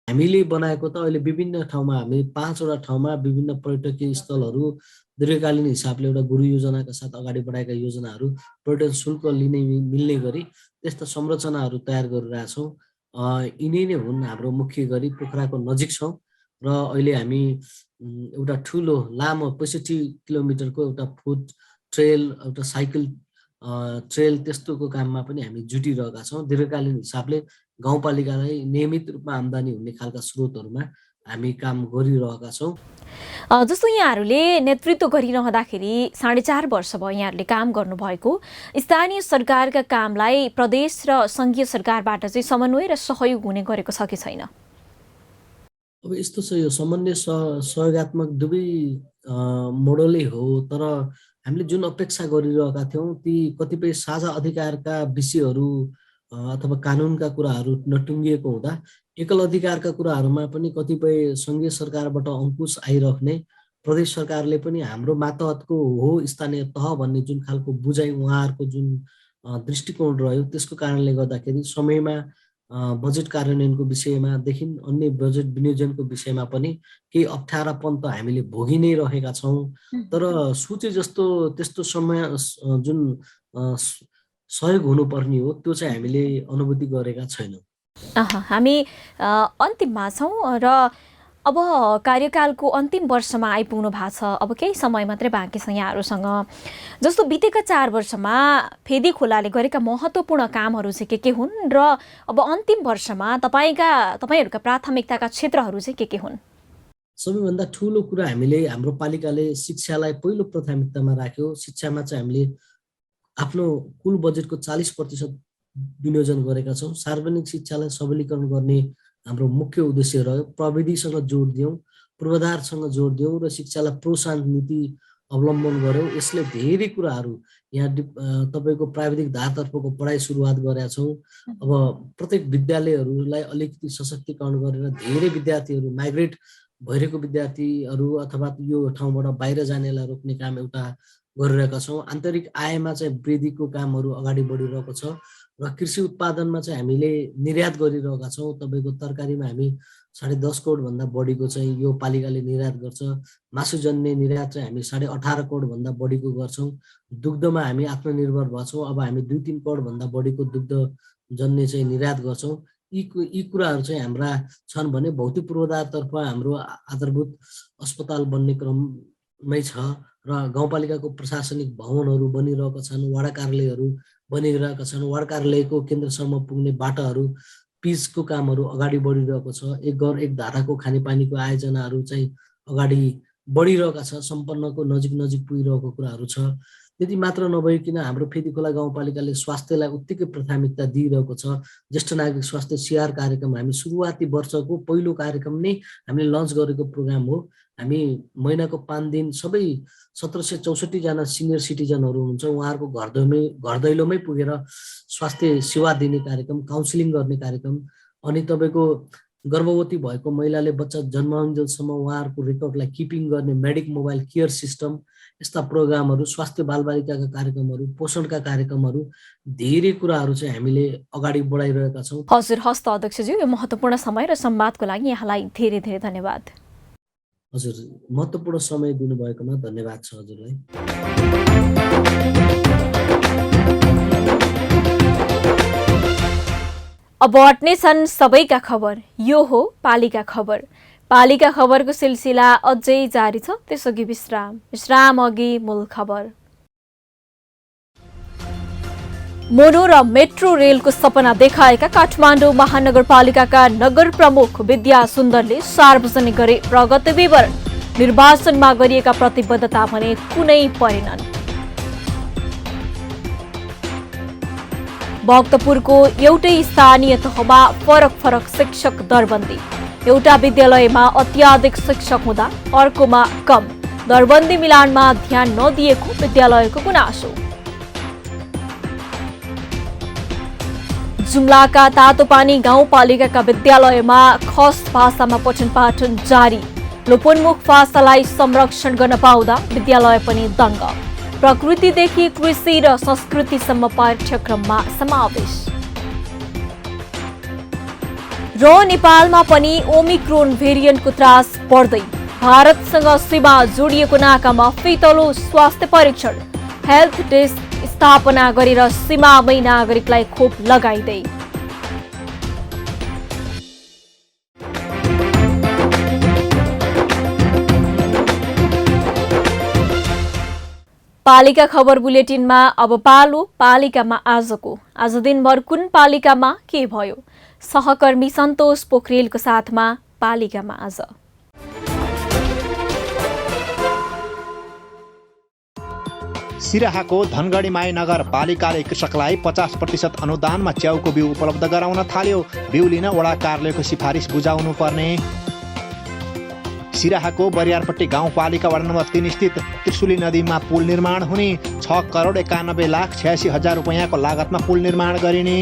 हामीले बनाएको त अहिले विभिन्न ठाउँमा हामी 5 वटा ठाउँमा विभिन्न पर्यटकीय स्थलहरू दीर्घकालीन हिसाबले एउटा गुरु योजनाका साथ अगाडि बढाएका योजनाहरू पर्यटन शुल्क लिने मिल्ने गरी त्यस्ता संरचनाहरू तयार गरिरहेछौँ। यिनै नै हुन्। हाम्रो मुख्य गरी पोखराको नजिक छौँ, र अहिले हामी एउटा ठुलो लामो 65 किलोमिटरको एउटा फुट ट्रेल, एउटा साइकल ट्रेल त्यस्तोको काममा पनि हामी जुटिरहेका छौँ। दीर्घकालीन हिसाबले गाउँपालिकालाई नियमित रूपमा आम्दानी हुने खालका स्रोतहरूमा हामी काम गरिरहेका छौँ। जस्तो यहाँहरूले नेतृत्व गरिरहँदाखेरि 4.5 वर्ष भयो यहाँहरूले काम गर्नुभएको, स्थानीय सरकारका कामलाई प्रदेश र सङ्घीय सरकारबाट चाहिँ समन्वय र सहयोग हुने गरेको छ कि छैन? अब यस्तो छ, यो समन्वय सहयोगात्मक दुवै मोडलै हो, तर हामीले जुन अपेक्षा गरिरहेका थियौँ ती कतिपय साझा अधिकारका विषयहरू अथवा कानुनका कुराहरू नटुङ्गिएको हुँदा एकल अधिकारका कुराहरूमा पनि कतिपय सङ्घीय सरकारबाट अङ्कुश आइराख्ने, प्रदेश सरकारले पनि हाम्रो मातहतको हो स्थानीय तह भन्ने जुन खालको बुझाइ उहाँहरूको जुन दृष्टिकोण रह्यो, त्यसको कारणले गर्दाखेरि समयमा बजेट कार्यान्वयनको विषयमादेखि अन्य बजेट विनियोजनको विषयमा पनि केही अप्ठ्यारापन त हामीले भोगि नै रहेका छौँ। तर सोचे जस्तो त्यस्तो समय जुन सहयोग हुनुपर्ने हो त्यो चाहिँ हामीले अनुभूति गरेका छैनौँ। हामी अन्तिममा छौँ र अब कार्यकालको अन्तिम वर्षमा आइपुग्नु भएको छ। अब केही समय मात्रै बाँकी छ यहाँहरूसँग। जस्तो बितेका 4 वर्षमा फेदी खोलाले गरेका महत्त्वपूर्ण कामहरू चाहिँ के हुन् र अब अन्तिम वर्षमा तपाईँहरूका प्राथमिकताका क्षेत्रहरू चाहिँ के हुन्? सबैभन्दा ठुलो कुरा हामीले हाम्रो पालिकाले शिक्षालाई पहिलो प्राथमिकतामा राख्यो। शिक्षामा चाहिँ हामीले आफ्नो कुल बजेटको 40% विनियोजन गरेका छौँ। सार्वजनिक शिक्षालाई सबलीकरण गर्ने हाम्रो मुख्य उद्देश्य रह्यो। प्रविधिसँग जोड दियौँ, पूर्वाधारसँग जोड दियौँ र शिक्षालाई प्रोत्साहन नीति अवलम्बन गऱ्यौँ। यसले धेरै कुराहरू यहाँ तपाईँको प्राविधिक धारतर्फको पढाइ सुरुवात गरेका छौँ। अब प्रत्येक विद्यालयहरूलाई अलिकति सशक्तिकरण गरेर धेरै विद्यार्थीहरू माइग्रेट भइरहेको विद्यार्थीहरू अथवा यो ठाउँबाट बाहिर जानेलाई रोक्ने काम एउटा गरिरहेका छौँ। आन्तरिक आयमा चाहिँ वृद्धिको कामहरू अगाडि बढिरहेको छ र कृषि उत्पादनमा चाहिँ हामीले निर्यात गरिरहेका छौँ। तपाईँको तरकारीमा हामी 10.5 करोडभन्दा बढीको चाहिँ यो पालिकाले निर्यात गर्छ। मासुजन्य निर्यात चाहिँ हामी 18.5 करोडभन्दा बढीको गर्छौँ। दुग्धमा हामी आत्मनिर्भर भएछौँ। अब हामी 2-3 करोडभन्दा बढीको दुग्धजन्य चाहिँ निर्यात गर्छौँ। यी कुराहरू चाहिँ हाम्रा छन् भने भौतिक पूर्वाधारतर्फ हाम्रो आधारभूत अस्पताल बन्ने क्रममै छ र गाउँपालिकाको प्रशासनिक भवनहरू बनिरहेका छन्, वडा कार्यालयहरू बनिरहेका छन्। वडा कार्यालयको केन्द्रसम्म पुग्ने बाटाहरू पिचको कामहरू अगाडि बढिरहेको छ। एक घर एक धाराको खानेपानीको आयोजनाहरू चाहिँ अगाडि बढिरहेका छ। सम्पन्नको नजिक पुगिरहेको कुराहरू छ। त्यति मात्र नभइकन हाम्रो फेदीखोला गाउँपालिकाले स्वास्थ्यलाई उत्तिकै प्राथमिकता दिइरहेको छ। ज्येष्ठ नागरिक स्वास्थ्य CR कार्यक्रम हामी सुरुवाती वर्षको पहिलो कार्यक्रम नै हामीले लन्च गरेको प्रोग्राम हो। हामी महिनाको 5 दिन सबै 1764 जना सिनियर सिटिजनहरू हुनुहुन्छ, उहाँहरूको घर दैलोमै पुगेर स्वास्थ्य सेवा दिने कार्यक्रम, काउन्सिलिङ गर्ने कार्यक्रम, अनि तपाईँको गर्भवती भएको महिलाले बच्चा जन्माउन्जेलसम्म उहाँहरूको रेकर्डलाई किपिङ गर्ने मेडिक मोबाइल केयर सिस्टम, यस्ता प्रोग्रामहरू, स्वास्थ्य बालबालिकाका कार्यक्रमहरू, पोषणका कार्यक्रमहरू, धेरै कुराहरू चाहिँ हामीले अगाडि बढाइरहेका छौँ। हजुर, हस्त अध्यक्षज्यू, यो महत्त्वपूर्ण समय र संवादको लागि यहाँलाई धेरै धेरै धन्यवाद। हजुर, महत्त्वपूर्ण समय दिनुभएकोमा धन्यवाद छ हजुरलाई। अब अट्ने छन् सबैका खबर, यो हो पालिका खबर। पालिका खबरको सिलसिला अझै जारी छ, त्यसअघि विश्राम अघि मूल खबर। मोनो र मेट्रो रेलको सपना देखाएका काठमाडौँ महानगरपालिकाका नगर प्रमुख विद्या सुन्दरले सार्वजनिक गरे प्रगति विवरण। निर्वाचनमा गरिएका प्रतिबद्धता भने कुनै परेनन्। भक्तपुरको एउटै स्थानीय तहमा फरक शिक्षक दरबन्दी। एउटा विद्यालयमा अत्याधिक शिक्षक हुँदा अर्कोमा कम। दरबन्दी मिलानमा ध्यान नदिएको विद्यालयको गुनासो। जुम्लाका तातोपानी गाउँपालिकाका विद्यालयमा खस भाषामा पठन पाठन जारी। लोपोन्मुख भाषालाई संरक्षण गर्न पाउँदा विद्यालय पनि दङ्ग। प्रकृतिदेखि कृषि र संस्कृतिसम्म पाठ्यक्रममा समावेश। र नेपालमा पनि ओमिक्रोन भेरिएन्टको त्रास बढ्दै। भारतसँग सीमा जोडिएको नाकामा फितलो स्वास्थ्य परीक्षण। हेल्थ डेस्क स्थापना गरेर सीमामै नागरिकलाई खोप लगाइदै। पालिका खबर बुलेटिनमा अब पालो पालिकामा आजको। आज दिनभर कुन पालिकामा के भयो? सहकर्मी सन्तोष पोखरेलको साथमा पालिकामा आज। सिराहाको धनगढी माई नगरपालिकाले कृषकलाई 50% अनुदानमा च्याउको बिउ उपलब्ध गराउन थाल्यो। बिउ लिन वडा कार्यालयको सिफारिस बुझाउनु पर्ने। सिराहाको बरियारपट्टी गाउँपालिका वडा नम्बर 3 स्थित त्रिशुली नदीमा पुल निर्माण हुने। 6,91,86,000 रुपैयाँको लागतमा पुल निर्माण गरिने।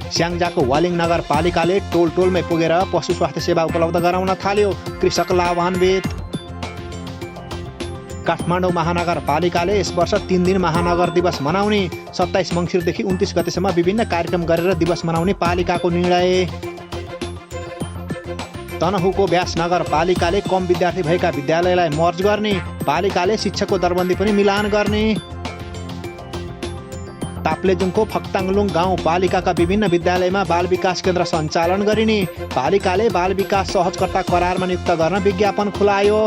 स्याङ्जाको वालिङ नगरपालिकाले टोलमै पुगेर पशु स्वास्थ्य सेवा उपलब्ध गराउन थाल्यो। कृषक लाभान्वित। काठमाडौँ महानगरपालिकाले यस वर्ष 3 दिन महानगर दिवस मनाउने। 27 मङ्सिरदेखि 29 गतेसम्म विभिन्न कार्यक्रम गरेर दिवस मनाउने पालिकाको निर्णय। तनहुको व्यास नगरपालिकाले कम विद्यार्थी भएका विद्यालयलाई मर्ज गर्ने। पालिकाले शिक्षकको दरबन्दी पनि मिलान गर्ने। ताप्लेजुङको फक्ताङलुङ गाउँपालिकाका विभिन्न विद्यालयमा बाल विकास केन्द्र सञ्चालन गरिने। पालिकाले बाल विकास सहजकर्ता करारमा नियुक्त गर्न विज्ञापन खुलायो।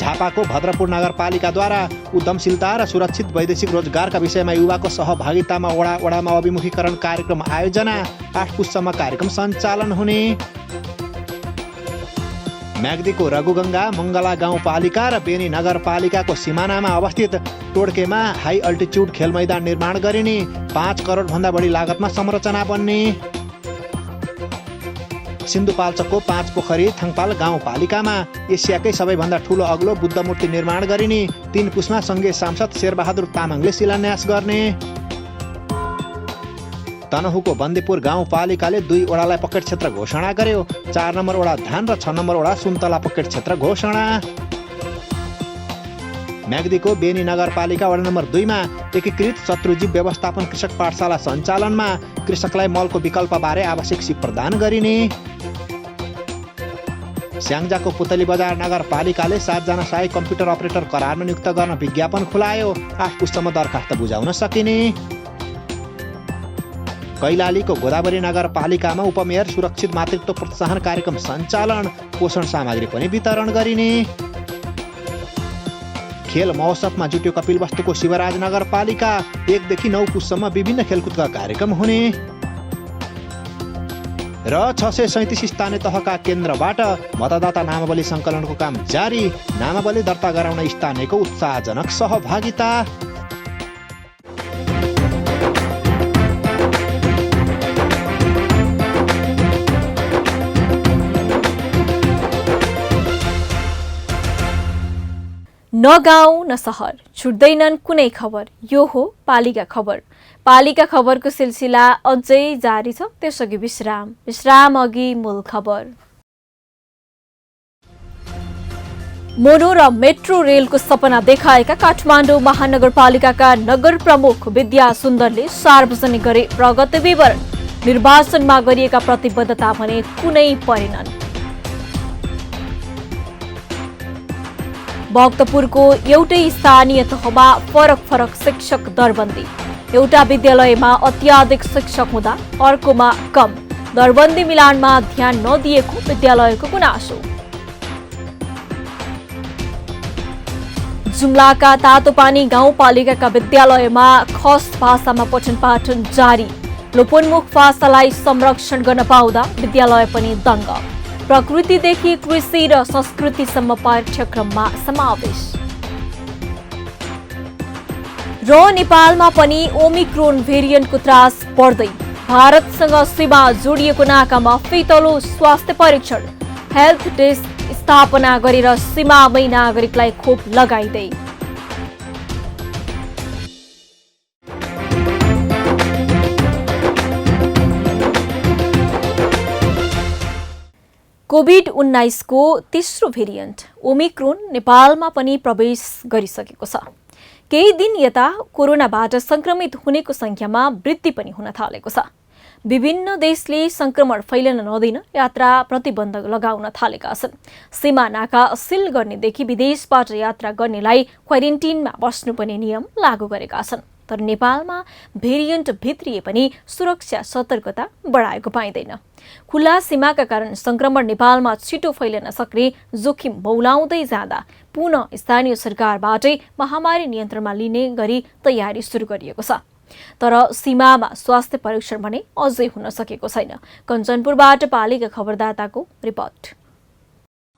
झापाको भद्रपुर नगरपालिकाद्वारा उद्यमशीलता र सुरक्षित वैदेशिक रोजगारका विषयमा युवाको सहभागितामा वडामा अभिमुखीकरण कार्यक्रम आयोजना। 8 पुससम्म कार्यक्रम सञ्चालन हुने। म्याग्दीको रघुगङ्गा मङ्गला गाउँपालिका र बेनी नगरपालिकाको सिमानामा अवस्थित टोड्केमा हाई अल्टिच्युड खेल मैदान निर्माण गरिने। 5 करोडभन्दा बढी लागतमा संरचना बन्ने। सिन्धुपाल्चोकको 5 पोखरी थाङपाल गाउँपालिकामा एसियाकै सबैभन्दा ठुलो अग्लो बुद्ध मूर्ति निर्माण गरिने। 3 पुसमा सङ्घीय सांसद शेरबहादुर तामाङले शिलान्यास गर्ने। तनहुको बन्दीपुर गाउँपालिकाले 2 वडालाई पकेट क्षेत्र घोषणा गर्यो। 4 नम्बर वडा धान र 6 नम्बर वडा सुन्तला पकेट क्षेत्र घोषणा। म्याग्दीको बेनी नगरपालिका वडा नम्बर 2 मा एकीकृत शत्रुजीव व्यवस्थापन कृषक पाठशाला सञ्चालनमा। कृषकलाई मलको विकल्पबारे आवश्यक सिप प्रदान गरिने। स्याङ्जाको पुतली बजार नगरपालिकाले 7 जना सहायक कम्प्युटर अपरेटर करारमा नियुक्त गर्न विज्ञापन खुलायो। 8 पुससम्म दरखास्त बुझाउन सकिने। कैलालीको गोदावरी नगरपालिकामा उपमेयर सुरक्षित मातृत्व प्रोत्साहन कार्यक्रम सञ्चालन। पोषण सामग्री पनि वितरण गरिने। खेल महोत्सवमा जुट्यो कपिलवस्तुको शिवराज नगरपालिका। 1 देखि 9 पुससम्म विभिन्न खेलकुदका कार्यक्रम हुने। र 637 स्थानीय तहका केन्द्रबाट मतदाता नामावली सङ्कलनको काम जारी। नामावली दर्ता गराउन स्थानीयको उत्साहजनक सहभागिता। न गाउँ न सहर छुट्दैनन् कुनै खबर। यो हो पालिका खबर। पालिका खबरको सिलसिला अझै जारी छ। त्यसअघि विश्राम अघि मूल खबर। मोनो र मेट्रो रेलको सपना देखाएका काठमाडौँ महानगरपालिकाका नगर प्रमुख विद्या सुन्दरले सार्वजनिक गरे प्रगति विवरण। निर्वाचनमा गरिएका प्रतिबद्धता भने कुनै परेनन्। भक्तपुरको एउटै स्थानीय तहमा फरक शिक्षक दरबन्दी। एउटा विद्यालयमा अत्याधिक शिक्षक हुँदा अर्कोमा कम। दरबन्दी मिलानमा ध्यान नदिएको विद्यालयको गुनासो। जुम्लाका तातोपानी गाउँपालिकाका विद्यालयमा खस भाषामा पठन पाठन जारी। लोपोन्मुख भाषालाई संरक्षण गर्न पाउँदा विद्यालय पनि दङ्ग। प्रकृतिदेखि कृषि र संस्कृतिसम्म पाठ्यक्रममा समावेश। र नेपालमा पनि ओमिक्रोन भेरिएन्टको त्रास बढ्दै। भारतसँग सीमा जोडिएको नाकामा फितलो स्वास्थ्य परीक्षण। हेल्थ डेस्क स्थापना गरेर सीमामै नागरिकलाई खोप लगाइदै। कोभिड-19 को तेस्रो भेरिएन्ट ओमिक्रोन नेपालमा पनि प्रवेश गरिसकेको छ। केही दिन यता कोरोनाबाट संक्रमित हुनेको संख्यामा वृद्धि पनि हुन थालेको छ। विभिन्न देशले संक्रमण फैलन नदिन यात्रा प्रतिबन्ध लगाउन थालेका छन्। सीमा नाका सिल गर्नेदेखि विदेशबाट यात्रा गर्नेलाई क्वारेन्टिनमा बस्नुपर्ने नियम लागू गरेका छन्। तर नेपालमा भेरिएन्ट भित्रिए पनि सुरक्षा सतर्कता बढाएको पाइँदैन। खुल्ला सीमाका कारण संक्रमण नेपालमा छिटो फैलिन सक्ने जोखिम बौलाउँदै जाँदा पुनः स्थानीय सरकारबाटै महामारी नियन्त्रणमा लिने गरी तयारी सुरु गरिएको छ। तर सीमामा स्वास्थ्य परीक्षण भने अझै हुन सकेको छैन। कञ्चनपुरबाट पालिका खबरदाताको रिपोर्ट।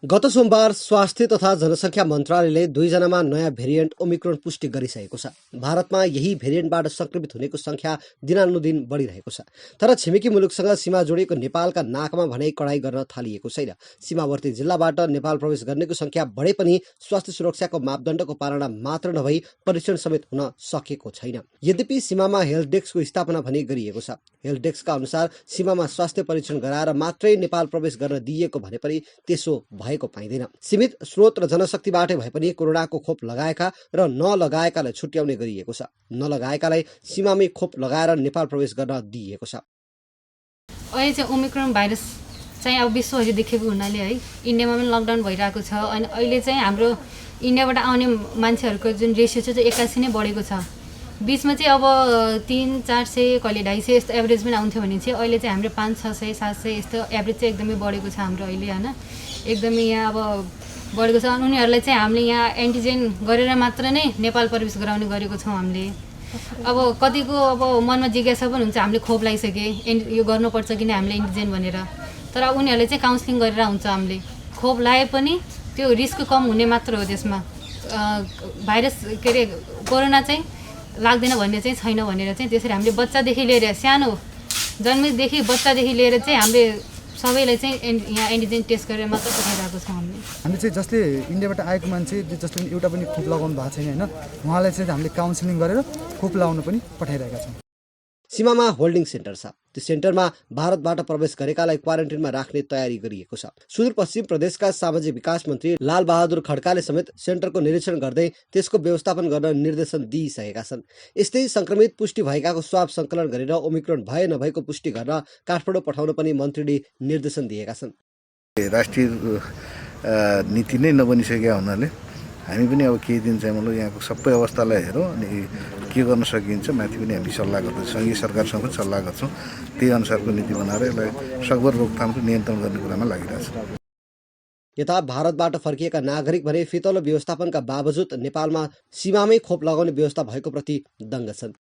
गत सोमबार स्वास्थ्य तथा जनसङ्ख्या मन्त्रालयले 2 जनामा नयाँ भेरिएन्ट ओमिक्रोन पुष्टि गरिसकेको छ। भारतमा यही भेरिएन्टबाट संक्रमित हुनेको संख्या दिनानुदिन बढिरहेको छ। तर छिमेकी मुलुकसँग सीमा जोडिएको नेपालका नाकमा भने कडाई गर्न थालिएको छैन। सीमावर्ती जिल्लाबाट नेपाल प्रवेश गर्नेको संख्या बढे पनि स्वास्थ्य सुरक्षाको मापदण्डको पालना मात्र नभई परीक्षण समेत हुन सकेको छैन। यद्यपि सीमामा हेल्थ डेस्कको स्थापना भने गरिएको छ। हेल्थ डेस्कका अनुसार सीमामा स्वास्थ्य परीक्षण गराएर मात्रै नेपाल प्रवेश गर्न दिइएको भने पनि त्यसो भएको पाइँदैन। सीमित स्रोत र जनशक्तिबाटै भए पनि कोरोनाको खोप लगाएका र नलगाएकालाई छुट्याउने गरिएको छ। नलगाएकालाई सीमामै खोप लगाएर नेपाल प्रवेश गर्न दिइएको छ। अहिले चाहिँ ओमिक्रोन भाइरस चाहिँ अब विश्वभरि देखेको हुनाले है इन्डियामा पनि लकडाउन भइरहेको छ। अनि अहिले चाहिँ हाम्रो इन्डियाबाट आउने मान्छेहरूको जुन रेसियो चाहिँ 81 नै बढेको छ। बिचमा चाहिँ अब 300-400 कहिले 250 यस्तो एभरेज पनि आउँथ्यो भने चाहिँ अहिले चाहिँ हाम्रो 500-600-700 यस्तो एभरेज चाहिँ एकदमै बढेको छ हाम्रो अहिले होइन। एकदमै यहाँ अब बढेको छ। अनि उनीहरूलाई चाहिँ हामीले यहाँ एन्टिजेन गरेर मात्र नै नेपाल प्रवेश गराउने गरेको छौँ हामीले। अब कतिको अब मनमा जिज्ञासा पनि हुन्छ हामीले खोप लगाइसके यो गर्नुपर्छ कि नै हामीले एन्टिजेन भनेर। तर उनीहरूले चाहिँ काउन्सिलिङ गरेर हुन्छ हामीले खोप लगाए पनि त्यो रिस्क कम हुने मात्र हो। त्यसमा भाइरस के अरे कोरोना चाहिँ लाग्दैन भन्ने चाहिँ छैन भनेर चाहिँ त्यसरी हामीले बच्चादेखि लिएर सानो जन्मदेखि बच्चादेखि लिएर चाहिँ हामीले सबैलाई चाहिँ यहाँ एन्टिजेन टेस्ट गरेर मात्र पठाइरहेको छौँ हामी चाहिँ जसले इन्डियाबाट आएको मान्छे जसले एउटा पनि खोप लगाउनु भएको छैन होइन उहाँलाई चाहिँ हामीले काउन्सिलिङ गरेर खोप लगाउन पनि पठाइरहेका छौँ। सीमामा होल्डिङ सेन्टर छ। त्यो सेन्टरमा भारतबाट प्रवेश गरेकालाई क्वारेन्टिनमा राख्ने तयारी गरिएको छ। सुदूरपश्चिम प्रदेशका सामाजिक विकास मन्त्री लालबहादुर खड्काले समेत सेन्टरको निरीक्षण गर्दै त्यसको व्यवस्थापन गर्न निर्देशन दिइसकेका छन्। यस्तै संक्रमित पुष्टि भएकाको स्वाब संकलन गरेर ओमिक्रोन भए नभएको पुष्टि गर्न काठमाडौँ पठाउन पनि मन्त्रीले निर्देशन दिएका छन्। राष्ट्रिय नीति नै नबनिसकेका हुनाले हामी पनि अब केही दिन चाहिँ मतलब यहाँको सबै अवस्थालाई हेरौँ अनि के गर्न सकिन्छ माथि पनि हामी सल्लाह गर्दैछौँ। सङ्घीय सरकारसँग पनि सल्लाह गर्छौँ। त्यही अनुसारको नीति बनाएर यसलाई सकभर रोकथामको नियन्त्रण गर्ने कुरामा लागिरहेछ। यता भारतबाट फर्किएका नागरिक भने फितलो व्यवस्थापनका बावजुद नेपालमा सीमामै खोप लगाउने व्यवस्था भएको प्रति दङ्ग छन्।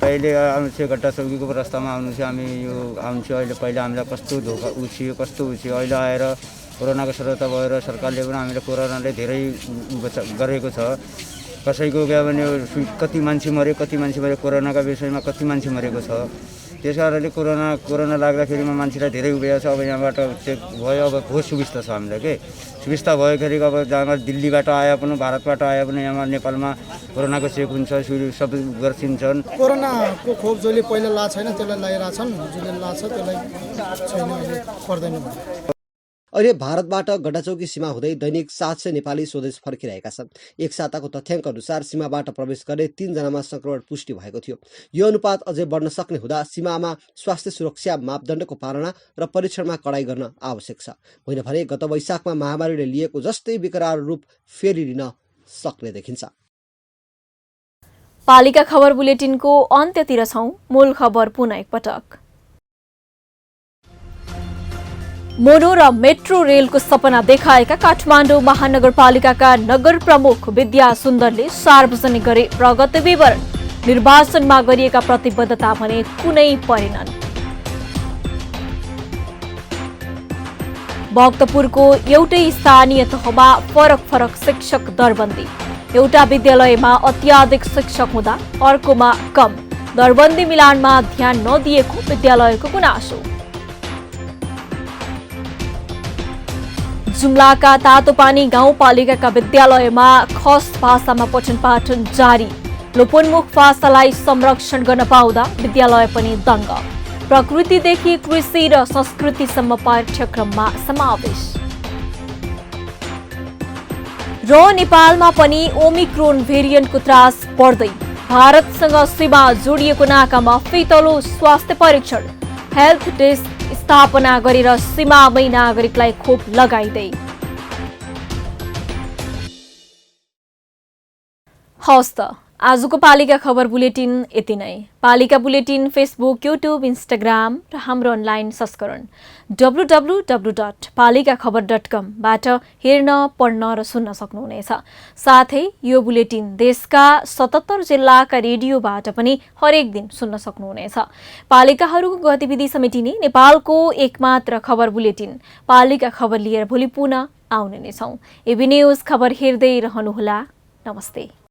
पहिले आउनु थियो गड्डा चौकीको रास्तामा आउनु थियो हामी यो आउनु थियो। अहिले पहिला हामीलाई कस्तो धोका उछियो कस्तो उछियो। अहिले आएर कोरोनाको श्रोता भएर सरकारले पनि हामीले कोरोनाले धेरै गरेको छ। कसैको क्या भने कति मान्छे मऱ्यो कोरोनाका विषयमा कति मान्छे मरेको छ। त्यस कारणले कोरोना लाग्दाखेरिमा मान्छेलाई धेरै उभिएको छ। अब यहाँबाट चेक भयो अब बहुत सुविस्ता छ हामीलाई के सुविस्ता भएखेरि अब जहाँ दिल्लीबाट आए पनि भारतबाट आए पनि यहाँ नेपालमा कोरोनाको चेक हुन्छ सबै गर्छिन्छन्। कोरोनाको खोप जसले पहिला लाएको छैन त्यसलाई लगाइरहेछन्, जसले लाछ त्यसलाई छैन अहिले पर्दैन। अहिले भारतबाट गड्डाचौकी सीमा हुँदै दैनिक 700 नेपाली स्वदेश फर्किरहेका छन्। एक साताको तथ्याङ्क अनुसार सीमाबाट प्रवेश गर्ने 3 जनामा संक्रमण पुष्टि भएको थियो। यो अनुपात अझै बढ्न सक्ने हुँदा सीमामा स्वास्थ्य सुरक्षा मापदण्डको पालना र परीक्षणमा कडाई गर्न आवश्यक छ। होइन भने गत वैशाखमा महामारीले लिएको जस्तै विकराल रूप फेरि लिन सक्ने देखिन्छ। पालिका खबर बुलेटिनको अन्त्यतिर छौं। मूल खबर पुनः एकपटक। मोनो र मेट्रो रेलको सपना देखाएका काठमाडौँ महानगरपालिकाका नगर प्रमुख विद्या सुन्दरले सार्वजनिक गरे प्रगति विवरण। निर्वाचनमा गरिएका प्रतिबद्धता भने कुनै परेनन्। भक्तपुरको एउटै स्थानीय तहमा फरक शिक्षक दरबन्दी। एउटा विद्यालयमा अत्याधिक शिक्षक हुँदा अर्कोमा कम। दरबन्दी मिलानमा ध्यान नदिएको विद्यालयको गुनासो। जुम्लाका तातोपानी गाउँपालिकाका विद्यालयमा खस भाषामा पठन पाठन जारी। लोपोन्मुख भाषालाई संरक्षण गर्न पाउँदा विद्यालय पनि दङ्ग। प्रकृतिदेखि कृषि र संस्कृतिसम्म पाठ्यक्रममा समावेश। र नेपालमा पनि ओमिक्रोन भेरिएन्टको त्रास बढ्दै। भारतसँग सीमा जोडिएको नाकामा फितलो स्वास्थ्य परीक्षण। हेल्थ डेस्क स्थापना गरेर सीमामै नागरिकलाई खोप लगाइदै। हवस् त आजको पालिका खबर बुलेटिन यति नै। पालिका बुलेटिन फेसबुक, युट्युब, इन्स्टाग्राम र हाम्रो अनलाइन संस्करण www.palikaKhabar.com बाट हेर्न, पढ्न र सुन्न सक्नुहुनेछ। साथै यो बुलेटिन देशका 77 जिल्लाका रेडियोबाट पनि हरेक दिन सुन्न सक्नुहुनेछ। पालिकाहरूको गतिविधि समेटिने नेपालको एकमात्र खबर बुलेटिन पालिका खबर लिएर भोलि पुनः आउने नै छौं। एबी न्यूज खबर हेर्दै रहनुहोला। नमस्ते।